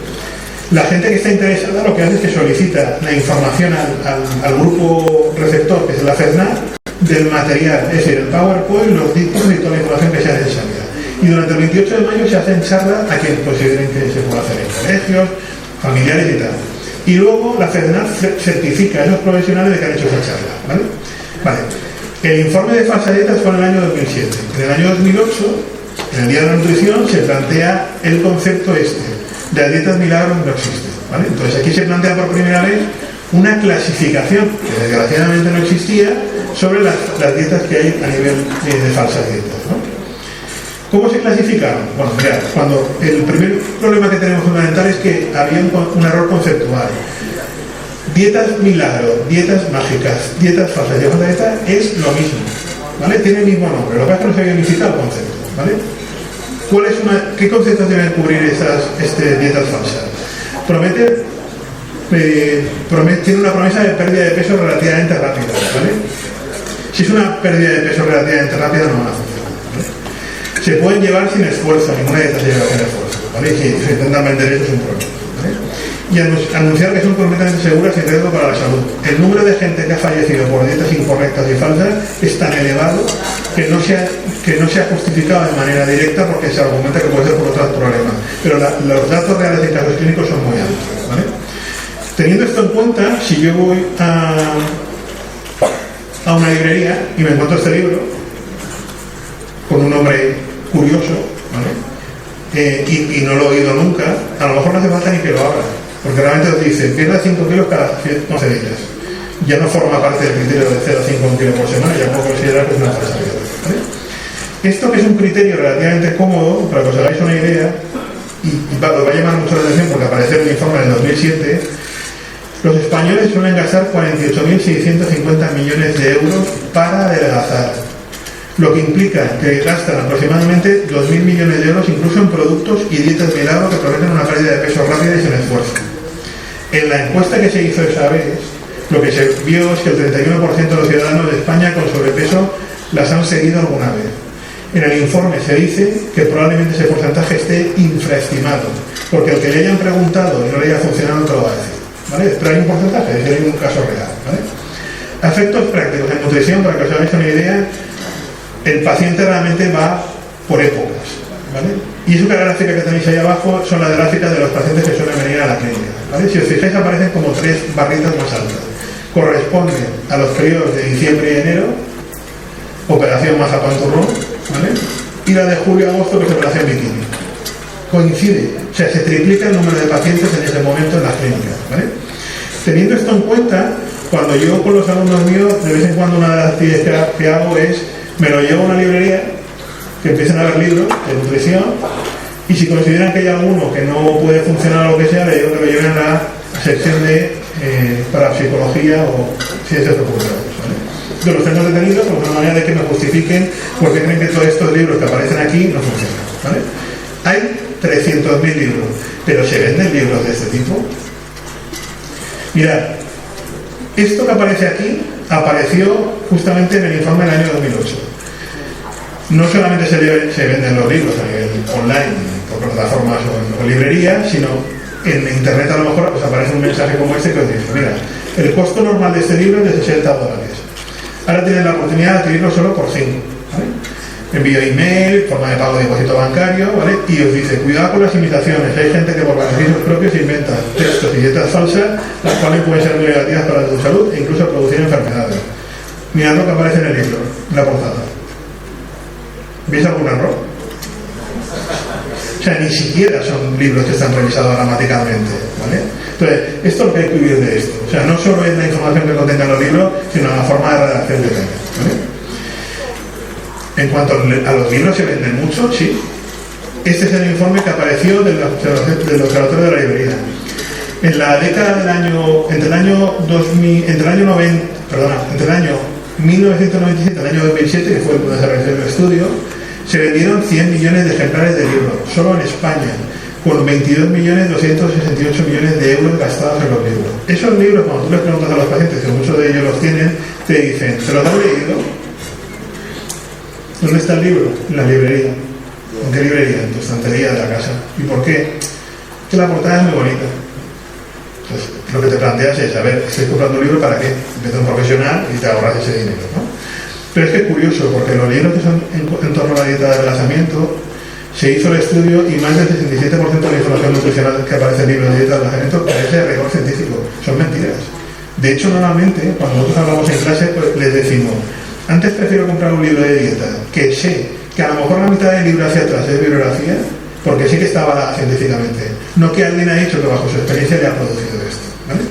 S4: La gente que está interesada lo que hace es que solicita la información al grupo receptor, que es la FEDNAC, del material, es decir, el PowerPoint, los títulos y toda la información que sea necesaria. Y durante el 28 de mayo se hacen charlas a quien consideren que se puede hacer en colegios, familiares y tal. Y luego la FEDNAC certifica a esos profesionales de que han hecho esa charla, ¿vale? Vale. El informe de falsas dietas fue en el año 2007. En el año 2008, en el Día de la Nutrición, se plantea el concepto este, de las dietas milagros no existen, ¿vale? Entonces aquí se plantea por primera vez una clasificación, que desgraciadamente no existía, sobre las dietas que hay a nivel de falsas dietas, ¿no? ¿Cómo se clasificaron? Bueno, mirad, cuando el primer problema que tenemos fundamental es que había un error conceptual. Dietas milagro, dietas mágicas, dietas falsas y falsa dieta es lo mismo, ¿vale? Tiene el mismo nombre, lo que pasa es que no se había unificado el concepto, ¿vale? ¿Qué conceptos deben cubrir esas dietas falsas? Tiene una promesa de pérdida de peso relativamente rápida, ¿vale? Si es una pérdida de peso relativamente rápida no van a funcionar, ¿vale? Se pueden llevar sin esfuerzo, ninguna dieta se lleva sin esfuerzo, ¿vale? Y si se intentan vender eso es un problema, ¿vale? Y anunciar que son completamente seguras y riesgo para la salud. El número de gente que ha fallecido por dietas incorrectas y falsas es tan elevado que no se ha justificado de manera directa, porque se argumenta que puede ser por otros problemas. Pero los datos reales de casos clínicos son muy altos, ¿vale? Teniendo esto en cuenta, si yo voy a una librería y me encuentro este libro con un nombre curioso, ¿vale? Y no lo he oído nunca, a lo mejor no hace falta ni que lo abra, porque realmente os dice, pierda 5 kilos cada 11 días. Ya no forma parte del criterio de 0 a 5 kilos por semana, ya puedo considerar que es una falsa dieta, ¿vale? Esto, que es un criterio relativamente cómodo, para que os hagáis una idea, y os va a llamar mucho la atención porque apareció en el informe del 2007, los españoles suelen gastar 48.650 millones de euros para adelgazar, lo que implica que gastan aproximadamente 2.000 millones de euros incluso en productos y dietas milagro que prometen una pérdida de peso rápida y sin esfuerzo. En la encuesta que se hizo esa vez, lo que se vio es que el 31% de los ciudadanos de España con sobrepeso las han seguido alguna vez. En el informe se dice que probablemente ese porcentaje esté infraestimado, porque el que le hayan preguntado y no le haya funcionado te lo va a decir, ¿vale? Pero hay un porcentaje, es decir, hay un caso real, ¿vale? A efectos prácticos en nutrición, para que os hagáis una idea, el paciente realmente va por épocas, ¿vale? Y esa gráfica que tenéis ahí abajo son las gráficas de los pacientes que suelen venir a la clínica, ¿vale? Si os fijáis, aparecen como 3 barritas más altas. Corresponden a los periodos de diciembre y enero, operación masa panturrón, ¿vale? Y la de julio y agosto, que es operación bikini. Coincide, o sea, se triplica el número de pacientes en ese momento en las clínicas, ¿vale? Teniendo esto en cuenta, cuando yo con los alumnos míos, de vez en cuando una de las actividades que hago es, me lo llevo a una librería, que empiecen a ver libros de nutrición, y si consideran que hay alguno que no puede funcionar o lo que sea, le digo que lo lleven a la sección de parapsicología o ciencias oculares, ¿vale? Yo los tengo detenidos por una manera de que me justifiquen porque creen que todos estos libros que aparecen aquí no funcionan, ¿vale? Hay 300.000 libros, pero ¿se venden libros de este tipo? Mirad, Esto que aparece aquí apareció justamente en el informe del año 2008. No solamente se venden los libros a nivel online, por plataformas o librerías, sino en internet a lo mejor os aparece un mensaje como este que os dice, mira, el costo normal de este libro es de $60. Ahora tienes la oportunidad de adquirirlo solo por 5. ¿Vale? Envío email, forma de pago de depósito bancario, ¿vale? Y os dice, cuidado con las imitaciones. Hay gente que por beneficios propios inventa textos y dietas falsas, las cuales pueden ser muy negativas para tu salud e incluso producir enfermedades. Mirad lo que aparece en el libro, en la portada. ¿Veis algún error? O sea, ni siquiera son libros que están revisados gramaticalmente, ¿vale? Entonces, esto es lo que hay que huir de esto. O sea, no solo es la información que contengan los libros, sino la forma de redacción que tengan, ¿vale? En cuanto a los libros, se venden mucho, sí. Este es el informe que apareció del Observatorio de la Librería. En la década del año, entre el año 1997 y el año 2007, que fue cuando se realizó el estudio, se vendieron 100 millones de ejemplares de libros, solo en España, con 22.268 millones de euros gastados en los libros. Esos libros, cuando tú les preguntas a los pacientes, que muchos de ellos los tienen, te dicen, ¿se los has leído? ¿Dónde está el libro? En la librería. ¿En qué librería? En tu estantería de la casa. ¿Y por qué? Que la portada es muy bonita. Entonces, lo que te planteas es, a ver, estoy comprando un libro para qué? Vete a un profesional y te ahorras ese dinero, ¿no? Pero es que es curioso, porque los libros que son en torno a la dieta de relajamiento, se hizo el estudio y más del 67% de la información nutricional que aparece en el libro de dieta de relajamiento parece de rigor científico. Son mentiras. De hecho, normalmente, cuando nosotros hablamos en clase, pues les decimos, antes prefiero comprar un libro de dieta que sé que a lo mejor la mitad del libro hacia atrás es bibliografía, porque sí que está avalada científicamente, no que alguien ha dicho que bajo su experiencia le ha producido esto, ¿vale?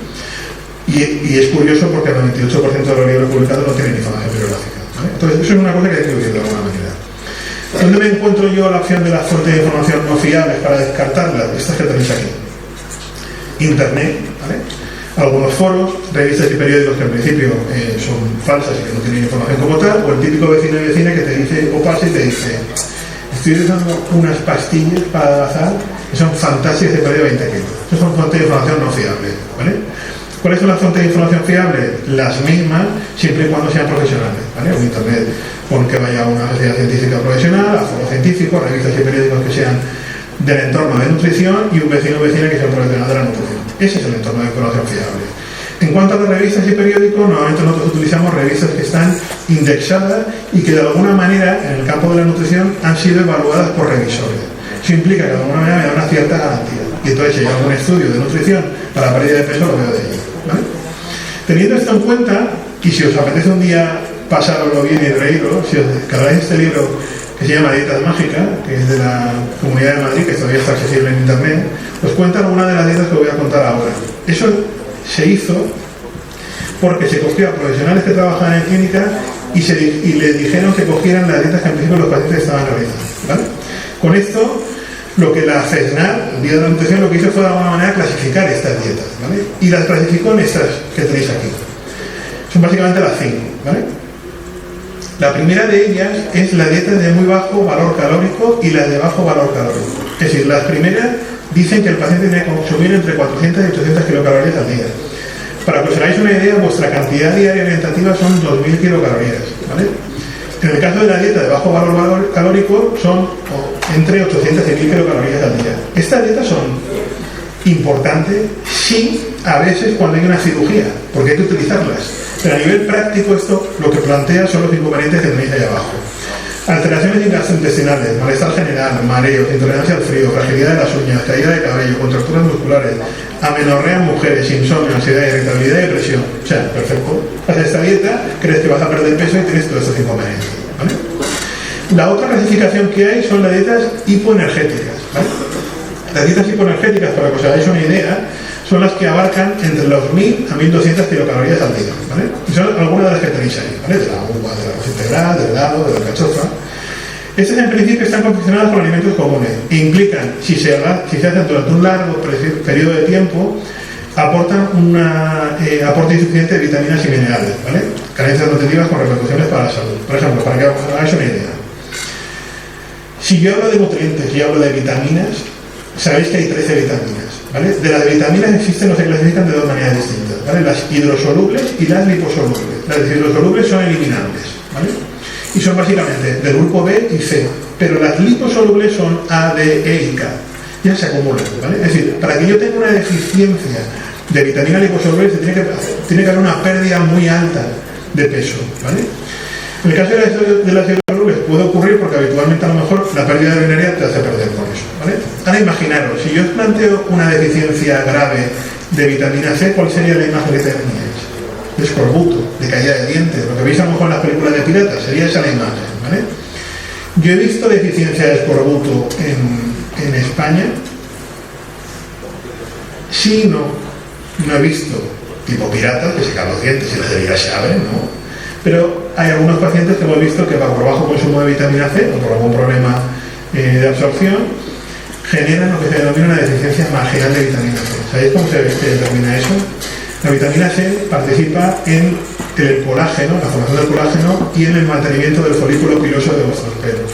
S4: Y es curioso porque el 98% de los libros publicados no tienen información bibliográfica, ¿vale? Entonces eso es una cosa que hay que decir de alguna manera. ¿Dónde me encuentro yo la opción de las fuentes de información no fiables para descartarlas? Estas que tenéis aquí. Internet, ¿vale? Algunos foros, revistas y periódicos que en principio son falsas y que no tienen información como tal, o el típico vecino y vecina que te dice, o pasa y te dice, estoy usando unas pastillas para adelgazar que son fantásticas de perder 20 kilos. Esas son fuentes de información no fiables, ¿vale? ¿Cuáles son las fuentes de información fiables? Las mismas, siempre y cuando sean profesionales, ¿vale? O internet, con que vaya a una sociedad científica profesional, a foros científicos, revistas y periódicos que sean del entorno de nutrición y un vecino o vecina que sea un profesional de la nutrición. Ese es el entorno de información fiable. En cuanto a las revistas y periódicos, normalmente nosotros utilizamos revistas que están indexadas y que de alguna manera en el campo de la nutrición han sido evaluadas por revisores. Eso implica que de alguna manera me da una cierta garantía. Y entonces si hay algún estudio de nutrición para pérdida de peso, lo veo de ello, ¿vale? Teniendo esto en cuenta, y si os apetece un día pasaroslo bien y reíros, si os descargáis este libro que se llama Dietas Mágicas, que es de la Comunidad de Madrid, que todavía está accesible en internet, os cuenta algunas de las dietas que os voy a contar ahora. Eso se hizo porque se cogió a profesionales que trabajaban en clínica y les dijeron que cogieran las dietas que en principio los pacientes estaban realizando, ¿vale? Con esto, lo que la CESNAR, el Día de la Nutrición, lo que hizo fue de alguna manera clasificar estas dietas, ¿vale? Y las clasificó en estas que tenéis aquí. Son básicamente las 5, ¿vale? La primera de ellas es la dieta de muy bajo valor calórico y la de bajo valor calórico. Es decir, las primeras dicen que el paciente tiene que consumir entre 400 y 800 kilocalorías al día. Para que os hagáis una idea, vuestra cantidad diaria orientativa son 2.000 kilocalorías, ¿vale? En el caso de la dieta de bajo valor calórico son entre 800 y 1.000 kilocalorías al día. Estas dietas son importantes, sí, a veces cuando hay una cirugía, porque hay que utilizarlas. Pero a nivel práctico esto lo que plantea son los inconvenientes que tenéis ahí abajo. Alteraciones gastrointestinales, malestar general, mareos, intolerancia al frío, fragilidad de las uñas, caída de cabello, contracturas musculares, amenorrea en mujeres, insomnio, ansiedad, irritabilidad y depresión. O sea, perfecto. Haces esta dieta, crees que vas a perder peso y tienes todos estos inconvenientes, ¿vale? La otra clasificación que hay son las dietas hipoenergéticas, ¿vale? Las dietas hipoenergéticas, para que os hagáis una idea, son las que abarcan entre los 1.000 a 1.200 kilocalorías al día, ¿vale? Y son algunas de las que tenéis ahí, ¿vale? De la uva, del arroz integral, del helado, de la alcachofa. Estas en principio están confeccionadas con alimentos comunes e implican, si se hacen durante un largo periodo de tiempo, aportan un aporte insuficiente de vitaminas y minerales, ¿vale? Carencias nutritivas con repercusiones para la salud. Por ejemplo, para que os hagáis una idea, si yo hablo de nutrientes y hablo de vitaminas, sabéis que hay 13 vitaminas, ¿vale? De las vitaminas existen o se clasifican de dos maneras distintas. ¿vale? Las hidrosolubles y las liposolubles. Las hidrosolubles son eliminables, ¿vale? Y son básicamente del grupo B y C, pero las liposolubles son A, D, E y K. Ya se acumulan, ¿vale? Es decir, para que yo tenga una deficiencia de vitamina liposoluble tiene que haber una pérdida muy alta de peso, ¿vale? En el caso de las hidrosolubles puede ocurrir porque habitualmente a lo mejor la pérdida de venerea te hace perder con eso, ¿vale? Ahora imaginaros, si yo os planteo una deficiencia grave de vitamina C, ¿cuál sería la imagen que teníais? De escorbuto, de caída de dientes, lo que veis a lo mejor en las películas de piratas, sería esa la imagen, ¿vale? Yo he visto deficiencia de escorbuto en España. Sí, no he visto tipo piratas que se caen los dientes y las heridas se abren, ¿no? Pero hay algunos pacientes que hemos visto que por bajo consumo de vitamina C o por algún problema de absorción generan lo que se denomina una deficiencia marginal de vitamina C. ¿Sabéis cómo se determina eso? La vitamina C participa en el colágeno, la formación del colágeno y en el mantenimiento del folículo piloso de vuestros pelos.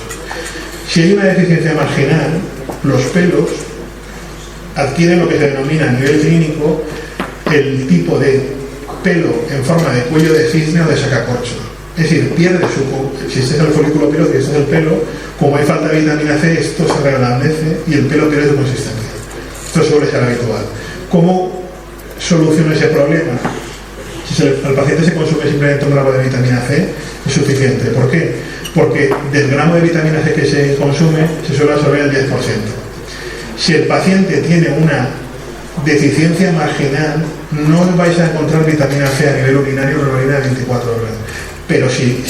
S4: Si hay una deficiencia marginal, los pelos adquieren lo que se denomina a nivel clínico el tipo de pelo en forma de cuello de cisne o de sacacorcho. Es decir, pierde si este es el folículo piloso y este es el pelo, como hay falta de vitamina C, esto se reblandece y el pelo pierde su consistencia. Esto suele ser habitual. ¿Cómo soluciono ese problema? Si al paciente se consume simplemente un gramo de vitamina C, es suficiente. ¿Por qué? Porque del gramo de vitamina C que se consume, se suele absorber el 10%. Si el paciente tiene una deficiencia marginal, no vais a encontrar vitamina C a nivel urinario en la orina de 24 horas. Pero si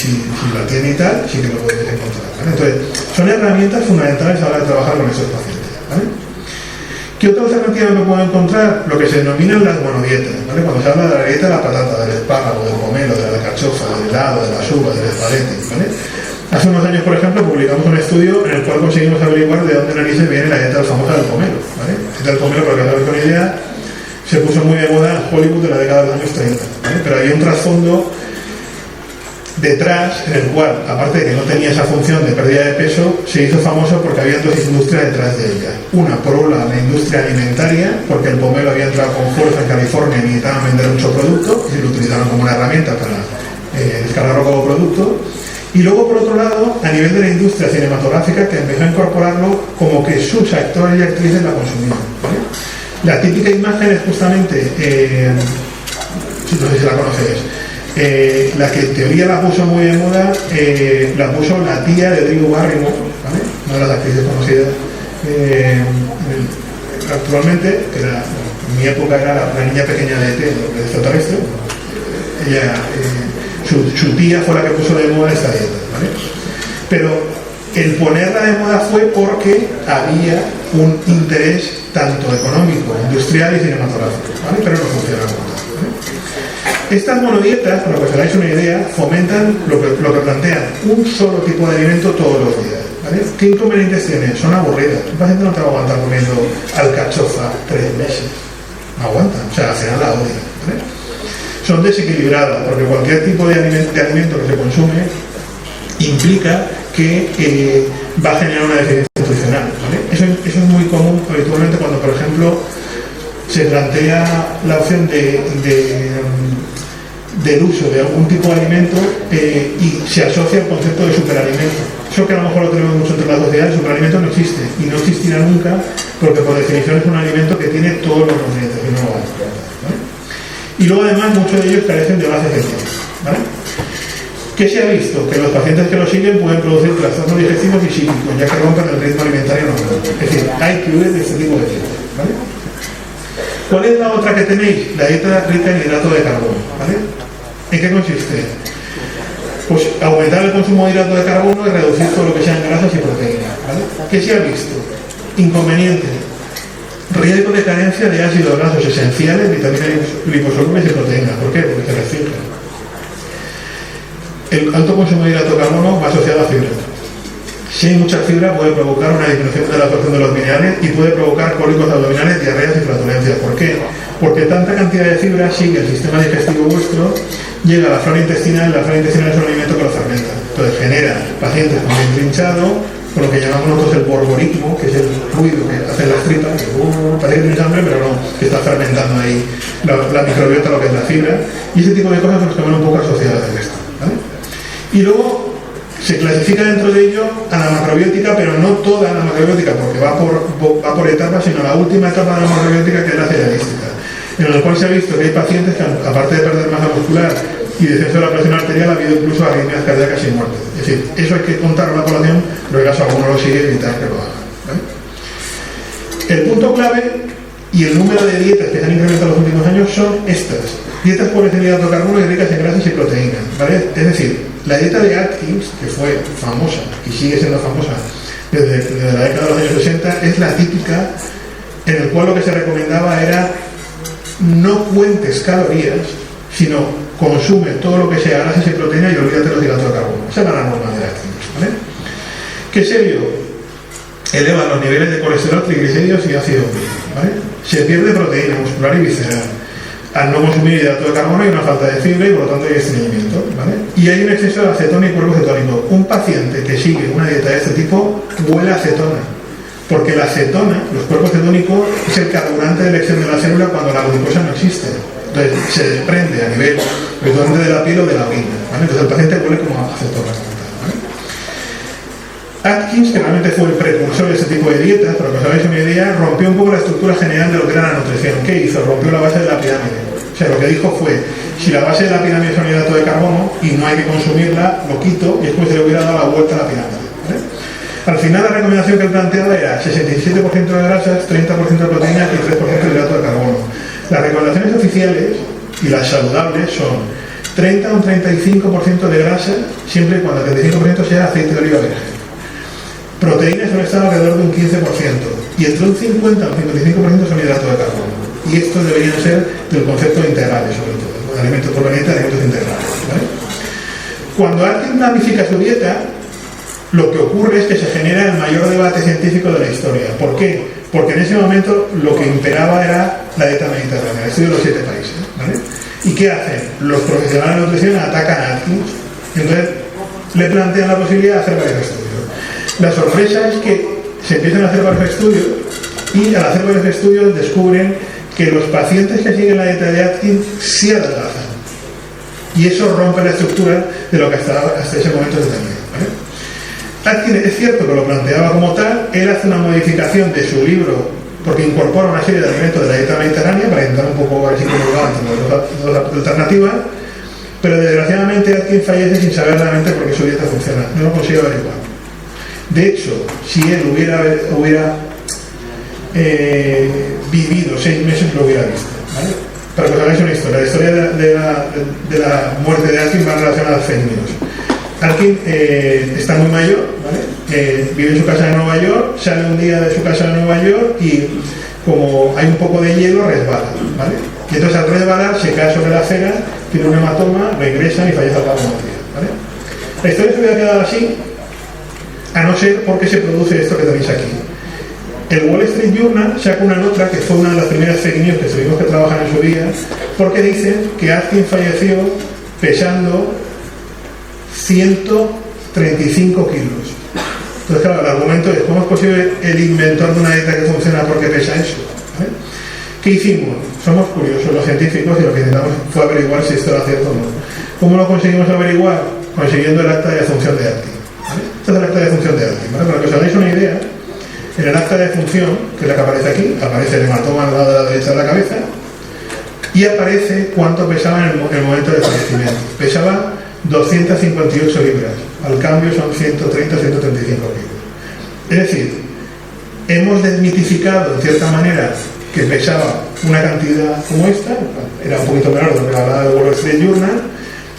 S4: la tiene y tal, sí que lo podéis encontrar, ¿vale? Entonces, son herramientas fundamentales a la hora de trabajar con estos pacientes, ¿vale? ¿Qué otra alternativa me puedo encontrar? Lo que se denominan las monodietas, ¿vale? Cuando se habla de la dieta de la patata, del espárrago, del pomelo, de la alcachofa, del helado, de las uvas, del espagueti, ¿vale? Hace unos años, por ejemplo, publicamos un estudio en el cual conseguimos averiguar de dónde narices viene la dieta famosa del pomelo, ¿vale? La dieta del pomelo, para que os hagáis una idea, se puso muy de moda en Hollywood de la década de los años 30, ¿vale? Pero había un trasfondo detrás, en el cual, aparte de que no tenía esa función de pérdida de peso, se hizo famoso porque había dos industrias detrás de ella. Una, por un lado, la industria alimentaria, porque el pomelo había entrado con fuerza en California y necesitaban vender mucho producto, y lo utilizaron como una herramienta para descargarlo como producto. Y luego, por otro lado, a nivel de la industria cinematográfica, que empezó a incorporarlo como que sus actores y actrices la consumían, ¿vale? La típica imagen es justamente, no sé si la conocéis, la que en teoría la puso muy de moda, la puso la tía de Drew Barrymore, ¿vale? Una de las actrices conocidas actualmente, que era, en mi época era la niña pequeña de E.T., de extraterrestre. Ella, su tía fue la que puso de moda esta dieta, ¿vale? Pero el ponerla de moda fue porque había un interés tanto económico, industrial y cinematográfico, ¿vale? Pero no funciona como tal, ¿vale? Estas monodietas, para que os hagáis una idea, fomentan lo que plantean, un solo tipo de alimento todos los días, ¿vale? ¿Qué inconvenientes tienen? Son aburridas. Un paciente no te va a aguantar comiendo alcachofa 3 meses. No aguanta, o sea, al final la odia, ¿vale? Son desequilibradas, porque cualquier tipo de alimento que se consume implica que va a generar una deficiencia nutricional, ¿vale? Eso es muy común habitualmente cuando, por ejemplo, se plantea la opción del uso de algún tipo de alimento y se asocia al concepto de superalimento. Eso que a lo mejor lo tenemos mucho entre la sociedad, el superalimento no existe y no existirá nunca porque por definición es un alimento que tiene todos los nutrientes y no lo vamos a encontrar, ¿vale? Y luego además muchos de ellos carecen de base científica, ¿vale? ¿Qué se ha visto? Que los pacientes que lo siguen pueden producir trastornos digestivos y psíquicos, ya que rompen el ritmo alimentario normal. Es decir, hay que huir de este tipo de dietas, ¿vale? ¿Cuál es la otra que tenéis? La dieta rica en hidrato de carbono, ¿vale? ¿En qué consiste? Pues aumentar el consumo de hidrato de carbono y reducir todo lo que sean grasas y proteínas, ¿vale? ¿Qué se ha visto? Inconveniente. Riesgo de carencia de ácidos grasos esenciales, vitaminas liposolubles y proteínas. ¿Por qué? Porque se restringen. El alto consumo de hidrato de carbono va asociado a fibra. Si hay mucha fibra puede provocar una disminución de la absorción de los minerales y puede provocar cólicos abdominales, diarreas y flatulencias. ¿Por qué? Porque tanta cantidad de fibra sigue el sistema digestivo vuestro, llega a la flora intestinal, la flora intestinal es un alimento que lo fermenta. Entonces genera pacientes con vientre hinchado, con lo que llamamos nosotros el borborismo, que es el ruido que hacen las tripas, que parece que tienes hambre, pero no, que está fermentando ahí la microbiota, lo que es la fibra, y ese tipo de cosas son las que van un poco asociadas a esto, ¿vale? Y luego se clasifica dentro de ello a la macrobiótica, pero no toda la macrobiótica, porque va por etapas, sino la última etapa de la macrobiótica, que es la cerealística, en la cual se ha visto que hay pacientes que, aparte de perder masa muscular y descenso de la presión arterial, ha habido incluso arritmias cardíacas y muertes. Es decir, eso hay que contarlo a la población, pero en caso alguno lo sigue, evitar que lo haga, ¿vale? El punto clave y el número de dietas que se han incrementado en los últimos años son estas: dietas pobres en hidratos de carbono y ricas en grasas y proteínas, ¿vale? Es decir, la dieta de Atkins, que fue famosa y sigue siendo famosa desde la década de los años 60, es la típica en el cual lo que se recomendaba era no cuentes calorías, sino consume todo lo que sea grasas y proteínas y olvídate los hidratos de carbono. Esa era la norma de Atkins, ¿vale? ¿Qué se vio? Elevan los niveles de colesterol, triglicéridos y ácido úrico, ¿vale? Se pierde proteína muscular y visceral al no consumir hidrato de carbono. Hay una falta de fibra y por lo tanto hay estreñimiento, ¿vale? Y hay un exceso de acetona y cuerpo cetónico. Un paciente que sigue una dieta de este tipo huele a acetona, porque la acetona, los cuerpos cetónicos, es el carburante de elección de la célula cuando la glucosa no existe. Entonces se desprende a nivel de la piel o de la orina, ¿vale? Entonces el paciente huele como a acetona, ¿vale? Atkins, que realmente fue el precursor de este tipo de dietas, para que os hagáis una idea, rompió un poco la estructura general de lo que era la nutrición. ¿Qué hizo? Rompió la base de la pirámide. O sea, lo que dijo fue: si la base de la pirámide son hidratos de carbono y no hay que consumirla, lo quito, y después se le hubiera dado la vuelta a la pirámide, ¿vale? Al final la recomendación que él planteaba era 67% de grasas, 30% de proteínas y 3% de hidrato de carbono. Las recomendaciones oficiales y las saludables son 30 o un 35% de grasa, siempre y cuando el 35% sea aceite de oliva virgen. Proteínas suele estar alrededor de un 15%, y entre un 50 y un 55% son hidratos de carbono. Y estos deberían ser del concepto de integrales, sobre todo, alimentos provenientes de alimentos integrales, ¿vale? Cuando Atkins planifica su dieta, lo que ocurre es que se genera el mayor debate científico de la historia. ¿Por qué? Porque en ese momento lo que imperaba era la dieta mediterránea, el estudio de los 7 países, ¿vale? ¿Y qué hacen? Los profesionales de nutrición atacan a Atkins, y entonces le plantean la posibilidad de hacer varios estudios. La sorpresa es que se empiezan a hacer varios estudios, y al hacer varios estudios descubren que los pacientes que siguen la dieta de Atkins sí adelgazan, y eso rompe la estructura de lo que hasta ese momento se tenía, ¿vale? Atkins es cierto que lo planteaba como tal. Él hace una modificación de su libro porque incorpora una serie de alimentos de la dieta mediterránea para intentar un poco ver si entre las alternativas, pero desgraciadamente Atkins fallece sin saber realmente por qué su dieta funciona. No lo consigue averiguar. De hecho, si él hubiera vivido 6 meses, lo hubiera visto, ¿vale? Para que os hagáis una historia. La historia de la muerte de Atkins va relacionada a fake news. Atkins está muy mayor, ¿vale? Vive en su casa de Nueva York, sale un día de su casa de Nueva York y, como hay un poco de hielo, resbala, ¿vale? Y entonces al resbalar se cae sobre la acera, tiene un hematoma, lo ingresan y fallece al cabo de unos días, ¿vale? La historia se hubiera quedado así, a no ser porque se produce esto que tenéis aquí. El Wall Street Journal saca una nota que fue una de las primeras fake news que tuvimos que trabajar en su día, porque dicen que Atkins falleció pesando 135 kilos. Entonces, claro, el argumento es: ¿cómo es posible el inventor de una dieta que funciona porque pesa eso? ¿Vale? ¿Qué hicimos? Somos curiosos los científicos, y lo que intentamos fue averiguar si esto era cierto o no. ¿Cómo lo conseguimos averiguar? Consiguiendo el acta de defunción de Atkins, ¿vale? Esta es el acta de defunción de Atkins, ¿vale? Para que os hagáis una idea, en el acta de defunción, que es la que aparece aquí, aparece el hematoma al lado de la derecha de la cabeza y aparece cuánto pesaba en el momento del fallecimiento. Pesaba 258 libras, al cambio son 130, 135 kilos. Es decir, hemos desmitificado en cierta manera que pesaba una cantidad como esta, era un poquito menor de lo que hablaba de Wall Street Journal,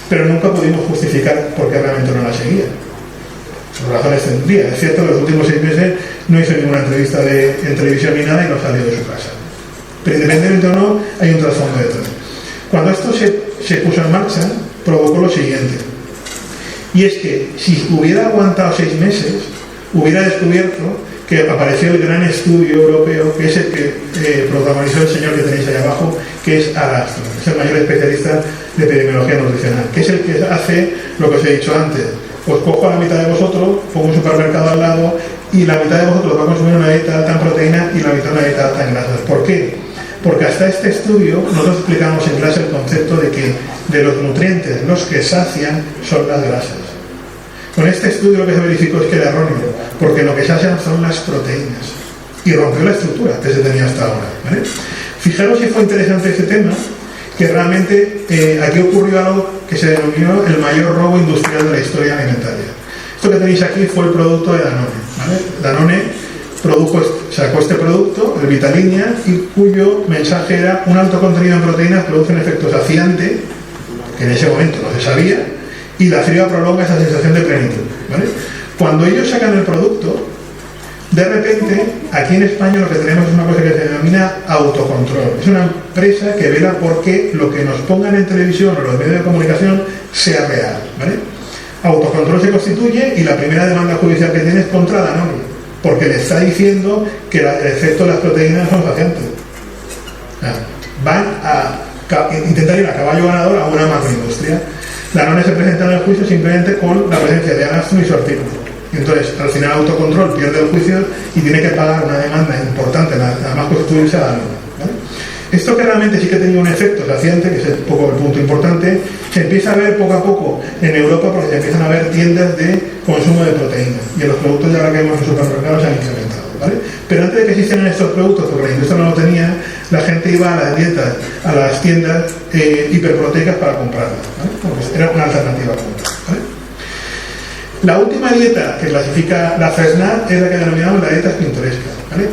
S4: pero nunca pudimos justificar por qué realmente no la seguía. Por razones tendría. Es cierto que los últimos 6 meses no hizo ninguna entrevista en televisión ni nada y no salió de su casa. Pero independientemente o no, hay un trasfondo detrás. Cuando esto se puso en marcha, provocó lo siguiente, y es que si hubiera aguantado 6 meses, hubiera descubierto que apareció el gran estudio europeo, que es el que protagonizó el señor que tenéis ahí abajo, que es Arastro, es el mayor especialista de epidemiología nutricional, que es el que hace lo que os he dicho antes: Pues cojo a la mitad de vosotros, pongo un supermercado al lado y la mitad de vosotros va a consumir una dieta alta en proteína y la mitad una dieta alta en grasas. ¿Por qué? Porque hasta este estudio nosotros explicamos en clase el concepto de que de los nutrientes los que sacian son las grasas. Con este estudio lo que se verificó es que era erróneo, porque lo que sacian son las proteínas. Y rompió la estructura que se tenía hasta ahora, ¿vale? Fijaros si fue interesante ese tema, que realmente aquí ocurrió algo que se denominó el mayor robo industrial de la historia alimentaria. Esto que tenéis aquí fue el producto de Danone, ¿vale? Danone sacó este producto, el Vitalinia, y cuyo mensaje era un alto contenido en proteínas produce un efecto saciante, que en ese momento no se sabía, y la frío prolonga esa sensación de plenitud, ¿vale? Cuando ellos sacan el producto, de repente, aquí en España lo que tenemos es una cosa que se denomina autocontrol. Es una empresa que vela porque lo que nos pongan en televisión o los medios de comunicación sea real, ¿vale? Autocontrol se constituye y la primera demanda judicial que tiene es contra Danone, porque le está diciendo que el efecto de las proteínas son saciantes. Van a intentar ir a caballo ganador a una macroindustria. Danone se presenta en el juicio simplemente con la presencia de Anastro y su artículo. Entonces, al final, autocontrol pierde el juicio y tiene que pagar una demanda importante, nada más constituirse a Danone, ¿vale? Esto que realmente sí que tenía un efecto saciante, que es un poco el punto importante, se empieza a ver poco a poco en Europa porque se empiezan a ver tiendas de consumo de proteínas y en los productos ya que vemos en supermercados se han incrementado, ¿vale? Pero antes de que existieran estos productos, porque la industria no lo tenía, la gente iba a las dietas, a las tiendas hiperproteicas para comprarlas, ¿vale? Porque era una alternativa a comprar, ¿vale? La última dieta que clasifica la FESNAT es la que denominamos la dieta pintoresca, ¿vale?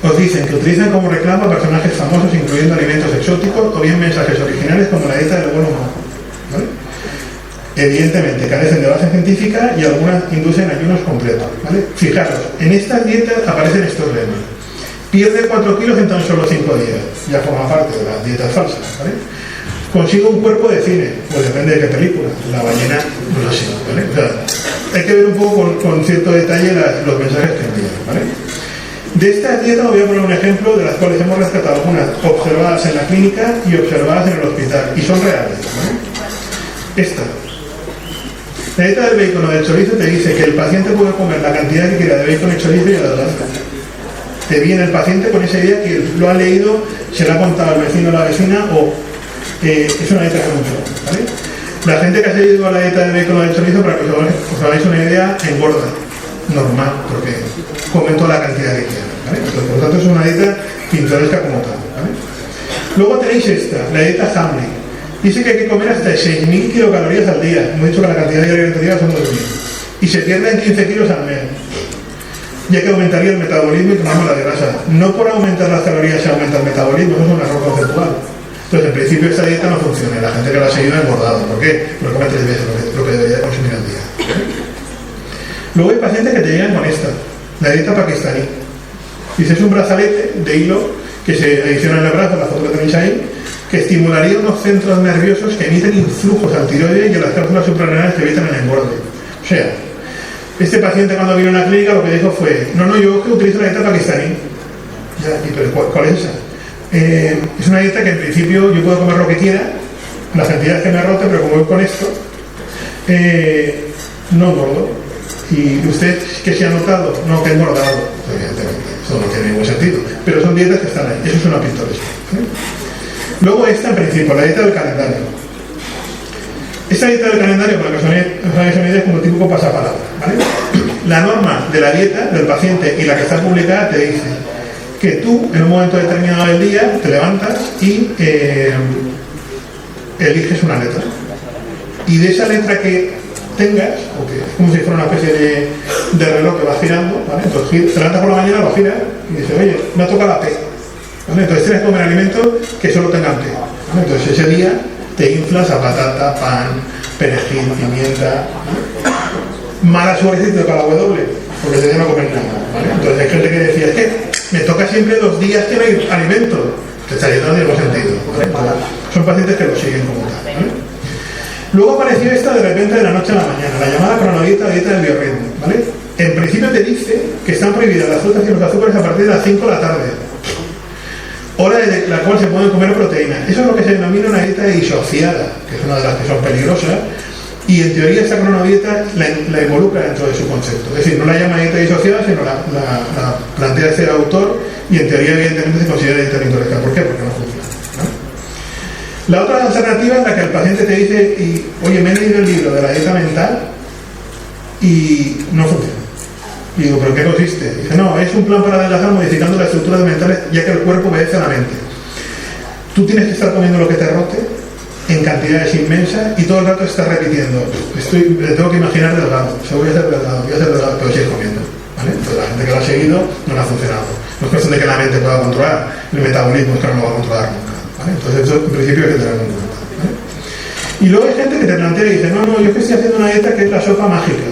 S4: Os dicen que utilizan como reclamo a personajes famosos incluyendo alimentos exóticos o bien mensajes originales como la dieta del buen humor, ¿vale? Evidentemente carecen de base científica y algunas inducen ayunos completos, ¿vale? Fijaros, en estas dietas aparecen estos lemas: pierde 4 kilos en tan solo 5 días, ya forma parte de las dietas falsas, ¿vale? Consigue un cuerpo de cine, pues depende de qué película, La ballena, no lo sé, ¿vale? O sea, hay que ver un poco con cierto detalle los mensajes que envían, ¿vale? De estas dietas os voy a poner un ejemplo de las cuales hemos rescatado algunas observadas en la clínica y observadas en el hospital, y son reales, ¿vale? Esta. La dieta del bacon o del chorizo te dice que el paciente puede comer la cantidad que quiera de bacon y chorizo y adelgaza. Te viene el paciente con esa idea que lo ha leído, se la ha contado al vecino o la vecina, o es una dieta que mucho, ¿vale? La gente que ha seguido a la dieta del bacon o del chorizo, para que os hagáis una idea, engorda. Normal, porque comen toda la cantidad que quieran, ¿vale? Entonces, por lo tanto, es una dieta pintoresca como tal, ¿vale? Luego tenéis esta, la dieta Hamlet. Dice que hay que comer hasta 6.000 kilocalorías al día. Hemos dicho que la cantidad de alimentaria son 2.000. Y se pierden 15 kilos al mes. Ya que aumentaría el metabolismo y tomamos la de grasa. No por aumentar las calorías se aumenta el metabolismo, eso es un error conceptual. Entonces, en principio, esta dieta no funciona. La gente que la ha seguido ha engordado. ¿Por qué? Porque come 3 veces lo que debería consumir al día. Luego hay pacientes que te llegan con esta, la dieta pakistaní. Dice, es un brazalete de hilo que se adiciona en el brazo, la foto que tenéis ahí, que estimularía unos centros nerviosos que emiten influjos al tiroides y a las células suprarrenales que evitan el engorde. O sea, este paciente cuando vino a la clínica lo que dijo fue, no, yo que utilizo la dieta pakistaní. Ya, pero ¿cuál es esa? Es una dieta que en principio yo puedo comer lo que quiera, las cantidades que me rote, pero como voy con esto, no engordo. Y usted que se ha notado, no, que ha engordado, evidentemente, eso no tiene ningún sentido, pero son dietas que están ahí, eso es una pintoresca, ¿eh? Luego esta en principio, la dieta del calendario. Esta dieta del calendario, para que os hagáis una idea, es como típico pasapalabra, ¿vale? La norma de la dieta del paciente y la que está publicada te dice que tú en un momento determinado del día te levantas y eliges una letra, y de esa letra que tengas, o que es como si fuera una especie de reloj que va girando, ¿vale? Entonces te levantas por la mañana, lo giras y dices, oye, me ha tocado la P, ¿vale? Entonces tienes que comer alimentos que solo tengan P, ¿vale? Entonces ese día te inflas a patata, pan, perejil, pimienta, ¿vale? Mala suerte si te toca la W, porque ese día no comes nada, ¿vale? Entonces hay gente que decía, es que me toca siempre 2 días que no hay alimento, te estaría dando ningún sentido, ¿vale? Entonces, son pacientes que lo siguen como tal, ¿vale? Luego apareció esta de repente de la noche a la mañana, la llamada cronodieta, dieta del biorritmo, ¿vale? En principio te dice que están prohibidas las frutas y los azúcares a partir de las 5 de la tarde, hora de la cual se pueden comer proteínas. Eso es lo que se denomina una dieta disociada, que es una de las que son peligrosas, Y en teoría esta cronodieta la involucra dentro de su concepto. Es decir, no la llama dieta disociada, sino la plantea este autor y en teoría evidentemente se considera dieta pintoresca. ¿Por qué? Porque no funciona, ¿no? La otra alternativa es la que el paciente te dice, oye, me he leído el libro de la dieta mental y no funciona. Y digo, ¿pero qué consiste? Dice, no, es un plan para adelgazar modificando las estructuras mentales ya que el cuerpo obedece a la mente. Tú tienes que estar comiendo lo que te rote en cantidades inmensas y todo el rato estás repitiendo, le tengo que imaginar delgado, voy a ser delgado, pero sigues comiendo, ¿vale? Entonces la gente que lo ha seguido no le ha funcionado. No es cuestión de que la mente pueda controlar el metabolismo, es que no lo va a controlar nunca, ¿vale? Entonces eso en principio hay que tenerlo en cuenta, ¿vale? Y luego hay gente que te plantea y dice, no, yo que estoy haciendo una dieta que es la sopa mágica.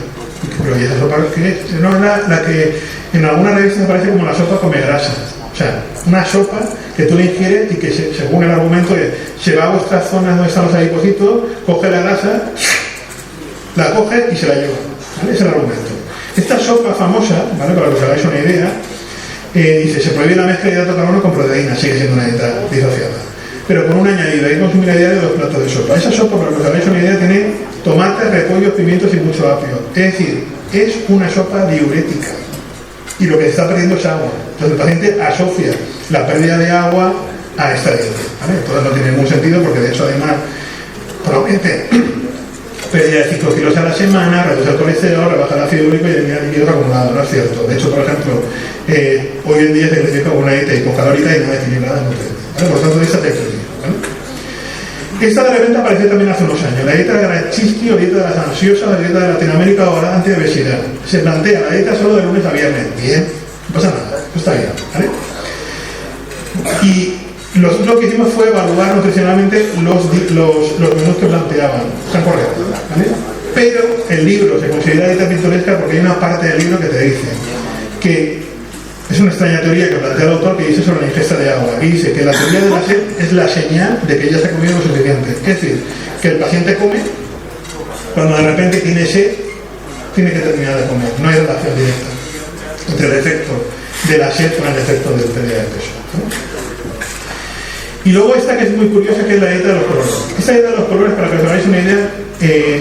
S4: Pero ¿y esa sopa qué es? No, es la que en algunas revistas aparece como la sopa come grasa. O sea, una sopa que tú le ingieres y que según el argumento se va a vuestras zonas donde están los adipocitos, coge la grasa, la coge y se la lleva, ¿vale? Es el argumento. Esta sopa famosa, ¿vale? Para que os hagáis una idea, dice, se prohíbe la mezcla de hidrato de carbono con proteína, sigue siendo una dieta disociada, pero con un añadido, hay que consumir a diario 2 platos de sopa. Esa sopa, para que os hagáis una idea, tiene tomates, repollos, pimientos y mucho apio. Es decir, es una sopa diurética y lo que se está perdiendo es agua. Entonces el paciente asocia la pérdida de agua a esta dieta, ¿vale? Entonces no tiene ningún sentido porque de hecho además promete pérdida de 5 kilos a la semana, reduce el colesterol, rebaja el ácido úrico y eliminar líquidos acumulados. No es cierto. De hecho, por ejemplo, hoy en día se clasifica como una dieta hipocalórica y no equilibrada en nutrientes, ¿vale? Por lo tanto, esta te equilibra, ¿vale? Esta de repente apareció también hace unos años, la dieta de la Chistki o dieta de las ansiosas, la dieta de Latinoamérica o la antiobesidad. Se plantea la dieta solo de lunes a viernes. Bien, no pasa nada, eso está bien, ¿vale? Y nosotros lo que hicimos fue evaluar nutricionalmente los menús que planteaban. Están correctos, ¿vale? Pero el libro se considera dieta pintoresca porque hay una parte del libro que te dice que es una extraña teoría que plantea el autor que dice sobre la ingesta de agua. Y dice que la teoría de la sed es la señal de que ya se ha comido lo suficiente. Es decir, que el paciente come cuando de repente tiene sed, tiene que terminar de comer. No hay relación directa entre el efecto de la sed con el efecto de pérdida de peso, ¿no? Y luego esta que es muy curiosa, que es la dieta de los colores. Esta dieta de los colores, para que os hagáis una idea,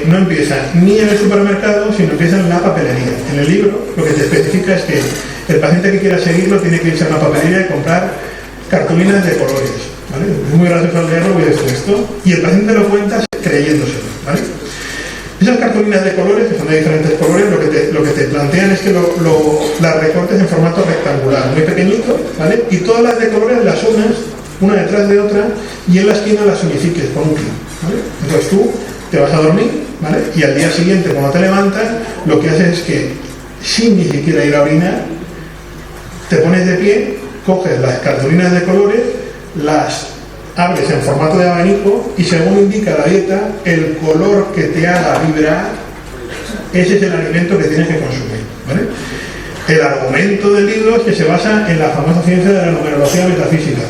S4: no empieza ni en el supermercado, sino empieza en la papelería. En el libro lo que te especifica es que el paciente que quiera seguirlo tiene que irse a una papelería y comprar cartulinas de colores, ¿vale? Es muy gracioso al leerlo, voy a decir esto, y el paciente lo cuenta creyéndoselo, ¿vale? Esas cartulinas de colores, que son de diferentes colores, lo que te plantean es que las recortes en formato rectangular, muy pequeñito, ¿vale? Y todas las de colores las unas una detrás de otra y en la esquina las unifiques con un clic, ¿vale? Entonces tú te vas a dormir, ¿vale? Y al día siguiente, cuando te levantas, lo que haces es que, sin ni siquiera ir a orinar, te pones de pie, coges las cartulinas de colores, las abres en formato de abanico y según indica la dieta, el color que te haga vibrar, ese es el alimento que tienes que consumir, ¿vale? El argumento del libro es que se basa en la famosa ciencia de la numerología metafísica.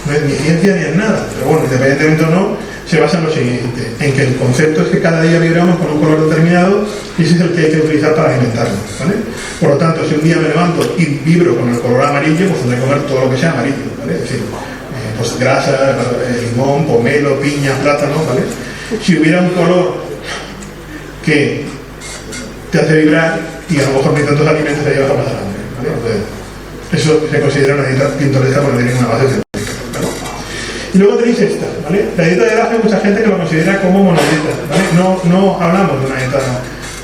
S4: No es ni ciencia ni en nada, pero bueno, independientemente o no, se basa en lo siguiente, en que el concepto es que cada día vibramos con un color determinado y ese es el que hay que utilizar para alimentarnos, ¿vale? Por lo tanto, si un día me levanto y vibro con el color amarillo, pues tendré que comer todo lo que sea amarillo, ¿vale? Es decir, pues grasa, limón, pomelo, piña, plátano, ¿vale? Si hubiera un color que te hace vibrar y a lo mejor ni tantos alimentos te llevas a pasar hambre, ¿vale? Entonces, eso se considera una dieta pintoresca porque tiene una base científica. Y luego tenéis esta, ¿vale? La dieta del ajo hay mucha gente que lo considera como monodieta, ¿vale? No hablamos de una dieta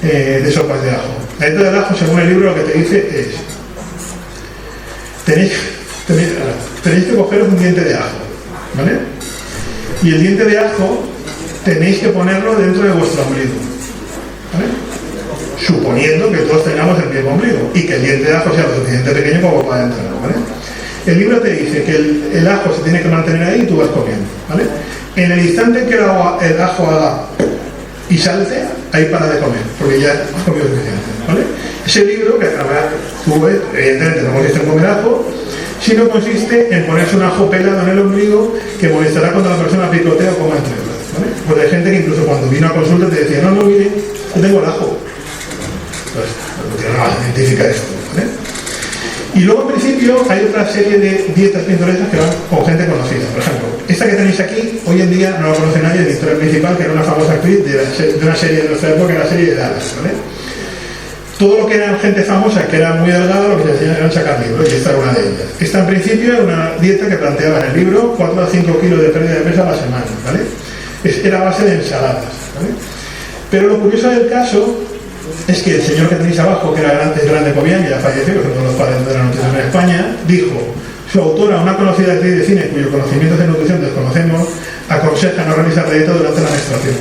S4: de sopas de ajo. La dieta del ajo, según el libro, lo que te dice es tenéis que cogeros un diente de ajo, ¿vale? Y el diente de ajo tenéis que ponerlo dentro de vuestro ombligo, ¿vale? Suponiendo que todos tengamos el mismo ombligo y que el diente de ajo sea lo suficiente pequeño como para entrar, ¿vale? El libro te dice que el ajo se tiene que mantener ahí y tú vas comiendo, ¿vale? En el instante en que el ajo haga y salte, ahí para de comer, porque ya has comido suficiente, ¿vale? Ese libro, que tú ves, evidentemente no consiste en comer ajo, sino consiste en ponerse un ajo pelado en el ombligo que molestará cuando la persona picotea o coma entre otras, ¿vale? Pues hay gente que incluso cuando vino a consulta te decía, no, mire, yo tengo el ajo. Pues no tiene nada científica esto, ¿vale? Y luego, en principio, hay otra serie de dietas pintorescas que van con gente conocida. Por ejemplo, esta que tenéis aquí, hoy en día no la conoce nadie, la historia principal, que era una famosa actriz de una serie de nuestra época, que era la serie de Dallas, ¿vale? Todo lo que era gente famosa, que era muy delgada, lo que se hacía era sacar libros, y esta era una de ellas. Esta, en principio, era una dieta que planteaba en el libro 4 a 5 kilos de pérdida de peso a la semana, ¿vale? Era a base de ensaladas, ¿vale? Pero lo curioso del caso es que el señor que tenéis abajo, que era el grande Cobian, que ya falleció, que es uno de los padres de la nutrición en España, dijo: su autora, una conocida actriz de cine cuyos conocimientos de nutrición desconocemos, aconseja no realizar la dieta durante la menstruación.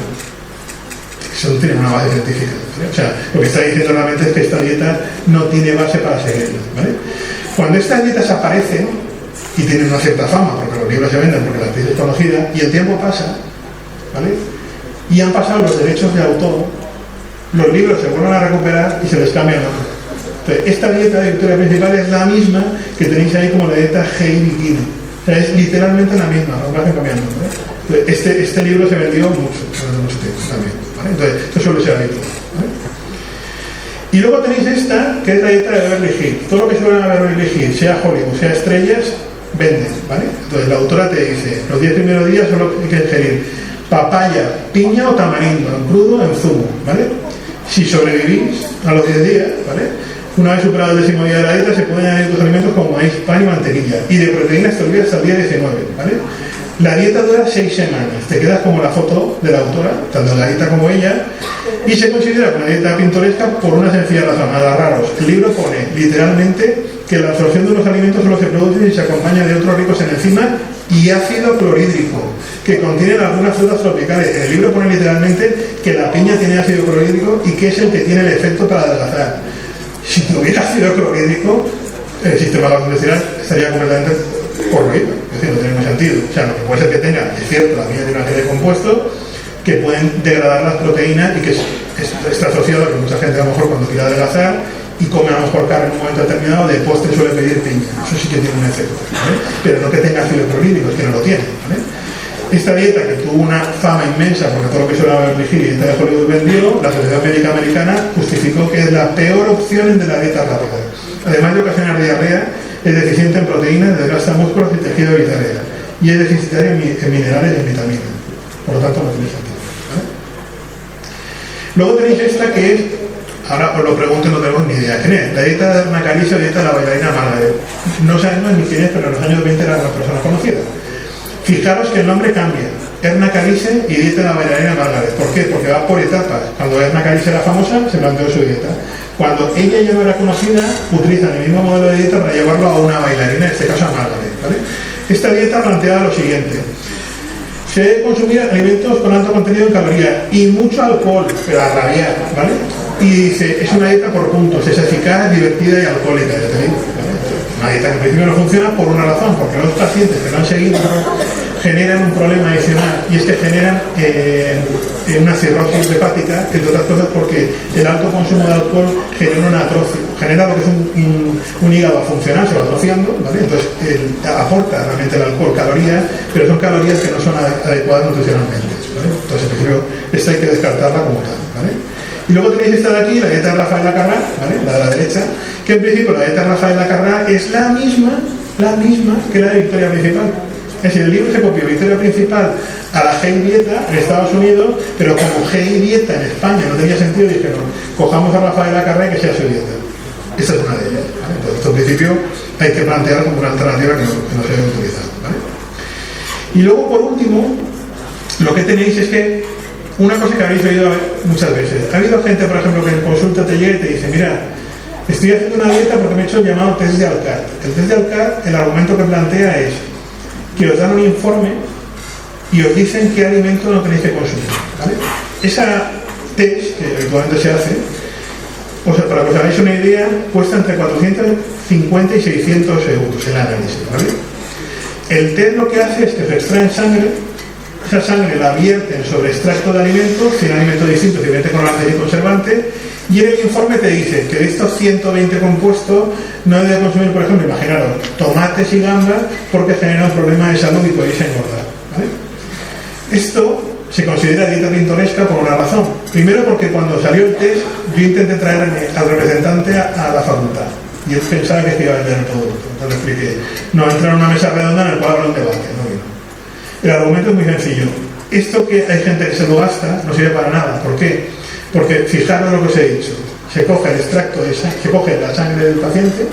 S4: Eso no tiene una base científica, ¿vale? O sea, lo que está diciendo realmente es que esta dieta no tiene base para seguirla, ¿vale? Cuando estas dietas aparecen y tienen una cierta fama, porque los libros se venden, porque la actriz es conocida, y el tiempo pasa, ¿vale? Y han pasado los derechos de autor, los libros se vuelven a recuperar y se les cambia el nombre. Entonces, esta dieta de Victoria Principal es la misma que tenéis ahí como la dieta Heidi. O sea, es literalmente la misma, no la hacen cambiando, ¿vale? Entonces, este libro se vendió mucho, durante mucho tiempo también, ¿vale? Entonces, esto suele ser habitual, ¿vale? Y luego tenéis esta, que es la dieta de Beverly Hills. Todo lo que se ve en Beverly Hills, sea Hollywood, sea estrellas, venden, ¿vale? Entonces, la autora te dice: los 10 primeros días solo hay que ingerir papaya, piña o tamarindo, en crudo, en zumo, ¿vale? Si sobrevivís a los 10 días, ¿vale? Una vez superado el 10º día de la dieta, se pueden añadir otros alimentos como maíz, pan y mantequilla. Y de proteínas te olvidas hasta el día 19, ¿vale? La dieta dura 6 semanas. Te quedas como la foto de la autora, tanto la dieta como ella, y se considera una dieta pintoresca por una sencilla razón: agarraros. El libro pone literalmente que la absorción de los alimentos solo se produce si se acompaña de otros ricos en enzimas y ácido clorhídrico, que contienen algunas frutas tropicales. En el libro pone literalmente que la piña tiene ácido clorhídrico y que es el que tiene el efecto para adelgazar. Si tuviera ácido clorhídrico, el sistema gastrointestinal estaría completamente corroído, es decir, no tiene ningún sentido. O sea, lo que puede ser que tenga, es cierto, la piña tiene una serie de compuestos que pueden degradar las proteínas y que está asociado a que mucha gente a lo mejor cuando quiera adelgazar y come a lo mejor carne en un momento determinado, de postre suele pedir piña. Eso sí que tiene un efecto, ¿vale? Pero no que tenga ácido clorhídrico, es que no lo tiene, ¿vale? Esta dieta, que tuvo una fama inmensa, porque todo lo que suele haber elegido y dieta de Hollywood vendió, la Sociedad Médica Americana justificó que es la peor opción de la dieta rápida. Además de ocasionar diarrea, es deficiente en proteínas, desgasta músculos y tejido visceral, y es deficitaria en minerales y en vitaminas. Por lo tanto, no tiene sentido, ¿vale? Luego tenéis esta que es, ahora os lo pregunto y no tenemos ni idea quién es, la dieta de Erna Carise o dieta de la bailarina Margaret. No sabemos ni quién es, pero en los años 20 era una persona conocida. Fijaros que el nombre cambia: Erna Carise y dieta de la bailarina Margaret. ¿Por qué? Porque va por etapas. Cuando Erna Carise era famosa, se planteó su dieta. Cuando ella ya no era conocida, utilizan el mismo modelo de dieta para llevarlo a una bailarina, en este caso a Margaret, ¿vale? Esta dieta planteaba lo siguiente: se debe consumir alimentos con alto contenido en calorías y mucho alcohol, pero a rabiar, ¿vale? Y dice, es una dieta por puntos, es eficaz, divertida y alcohólica, ya te digo, ¿vale? Una dieta que en principio no funciona por una razón: porque los pacientes que no han seguido generan un problema adicional, y es que generan una cirrosis hepática, entre otras cosas porque el alto consumo de alcohol genera una atrofia, genera lo que es un hígado funcional, se va atrofiando, ¿vale? Entonces aporta realmente el alcohol calorías, pero son calorías que no son adecuadas nutricionalmente, ¿vale? Entonces en principio esta hay que descartarla como tal, ¿vale? Y luego tenéis esta de aquí, la dieta de Rafael Lacarrá, ¿vale? La de la derecha, que en principio la dieta de Rafael Lacarrá es la misma que la de Victoria Principal. Es decir, el libro se copió Victoria Principal a la Hey Dieta en Estados Unidos, pero como Hey Dieta en España no tenía sentido, dijeron, cojamos a Rafael Lacarrá y que sea su dieta. Esta es una de ellas, ¿vale? Entonces, esto en principio hay que plantear como una alternativa que no se debe utilizar, ¿vale? Y luego, por último, lo que tenéis es que una cosa que habéis oído muchas veces. Ha habido gente, por ejemplo, que en consulta te llega y te dice: mira, estoy haciendo una dieta porque me he hecho el llamado test de Alcat. El test de Alcat, el argumento que plantea es que os dan un informe y os dicen qué alimento no tenéis que consumir, ¿vale? Esa test, que habitualmente se hace, o sea, para que os hagáis una idea, cuesta entre 450 y 600 euros el análisis, ¿vale? El test lo que hace es que se extraen sangre, esa sangre la vierten sobre extracto de alimentos, 100 alimentos distintos, diferentes colorantes y conservantes, y en el informe te dice que de estos 120 compuestos no debe consumir, por ejemplo, imaginaros, tomates y gambas porque genera un problema de salud y podéis engordar, ¿vale? Esto se considera dieta pintoresca por una razón. Primero, porque cuando salió el test yo intenté traer al representante a la facultad, Y él pensaba que iba a vender el producto. Entonces le expliqué, no, entra en una mesa redonda en el cual habrá un debate, no vino. El argumento es muy sencillo. Esto que hay gente que se lo gasta no sirve para nada. ¿Por qué? Porque fijaros lo que os he dicho. Se coge el extracto de sangre, se coge la sangre del paciente,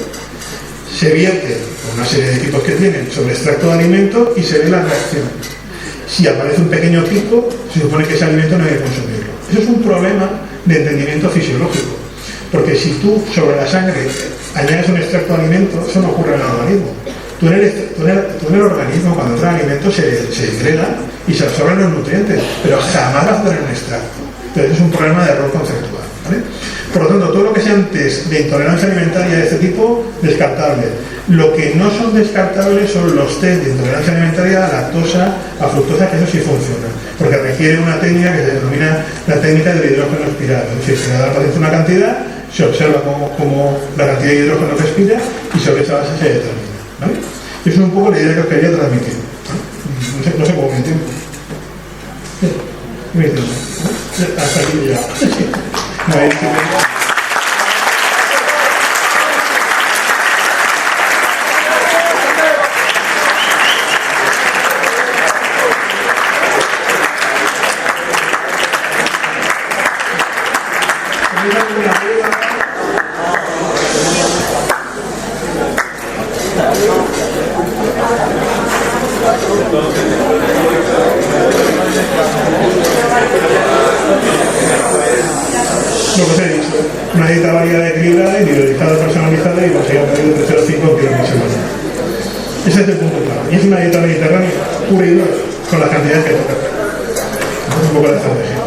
S4: se vierte con una serie de equipos que tienen sobre extracto de alimento y se ve la reacción. Si aparece un pequeño pico, se supone que ese alimento no hay que consumirlo. Eso es un problema de entendimiento fisiológico. Porque si tú sobre la sangre añades un extracto de alimento, eso no ocurre en el organismo. Tú en el organismo, cuando entra el alimento, se degreda y se absorben los nutrientes, pero jamás vas a tener un extracto. Entonces es un problema de error conceptual, ¿vale? Por lo tanto, todo lo que sean test de intolerancia alimentaria de este tipo, descartable. Lo que no son descartables son los test de intolerancia alimentaria a lactosa, a fructosa, que eso sí funciona, porque requiere una técnica que se denomina la técnica del hidrógeno espiral. Es decir, se le da al paciente una cantidad, se observa cómo la cantidad de hidrógeno que expira y sobre esa base se determina, ¿vale? Y eso es un poco la idea que os quería transmitir. No sé cómo me entiendo. Hasta aquí ya. No hay lo que os he dicho, una dieta variada, equilibrada, individualizada, personalizada y conseguir un medio de 3 o 5 kilos por semana. Ese es el punto clave. Y es una dieta mediterránea pura y dura, con las cantidades que toca. Es un poco la estrategia.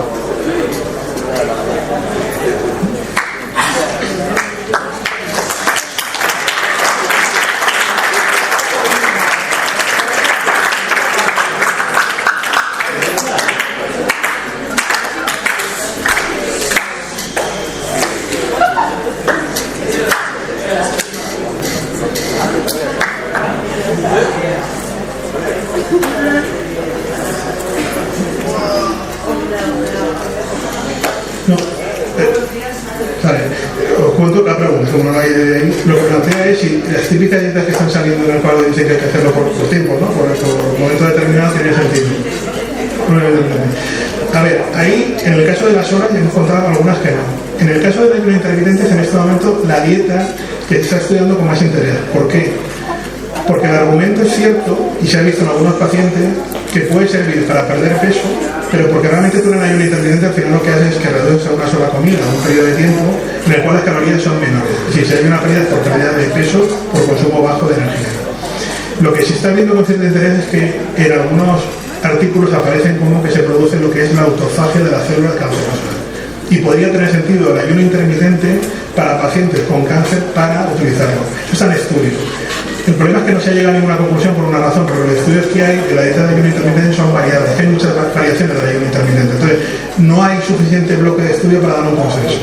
S4: Os cuento la pregunta, como no hay de ahí. Lo que plantea es si las típicas dietas que están saliendo en el cuadro dicen que hay que hacerlo por tiempo, ¿no? Por un momento determinado tiene sentido. A ver, ahí en el caso de las horas ya hemos encontrado algunas que no. En el caso de ayuno intermitentes, en este momento la dieta que se está estudiando con más interés. ¿Por qué? Porque el argumento es cierto, y se ha visto en algunos pacientes, que puede servir para perder peso, pero porque realmente tú en el ayuno intermitente al final lo que haces es que reduces a una sola comida, a un periodo de tiempo en el cual las calorías son menores. Es decir, si hay una pérdida por pérdida de peso por consumo bajo de energía. Lo que se está viendo con cierto interés es que en algunos artículos aparecen como que se produce lo que es la autofagia de las células cancerosas. Y podría tener sentido el ayuno intermitente para pacientes con cáncer para utilizarlo. Eso está en estudio. El problema es que no se ha llegado a ninguna conclusión por una razón, porque los estudios que hay de la dieta de ayuno intermitente son variables, hay muchas variaciones del ayuno intermitente. Entonces, no hay suficiente bloque de estudio para dar un consenso.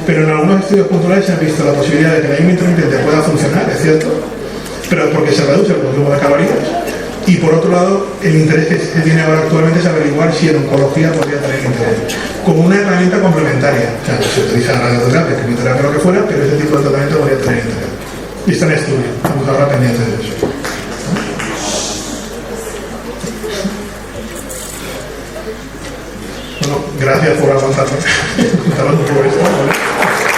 S4: Pero en algunos estudios puntuales se ha visto la posibilidad de que el ayuno intermitente pueda funcionar, es cierto, pero porque se reduce el consumo de calorías. Y por otro lado, el interés que se tiene ahora actualmente es averiguar si en oncología podría tener interés. Como una herramienta complementaria. O sea, se utiliza radioterapia, quimioterapia, lo que fuera, pero ese tipo de tratamiento podría tener interés. Y está en estudio. Estamos ahora pendientes de eso. Bueno, gracias por aguantarme. Estamos por esto, ¿vale?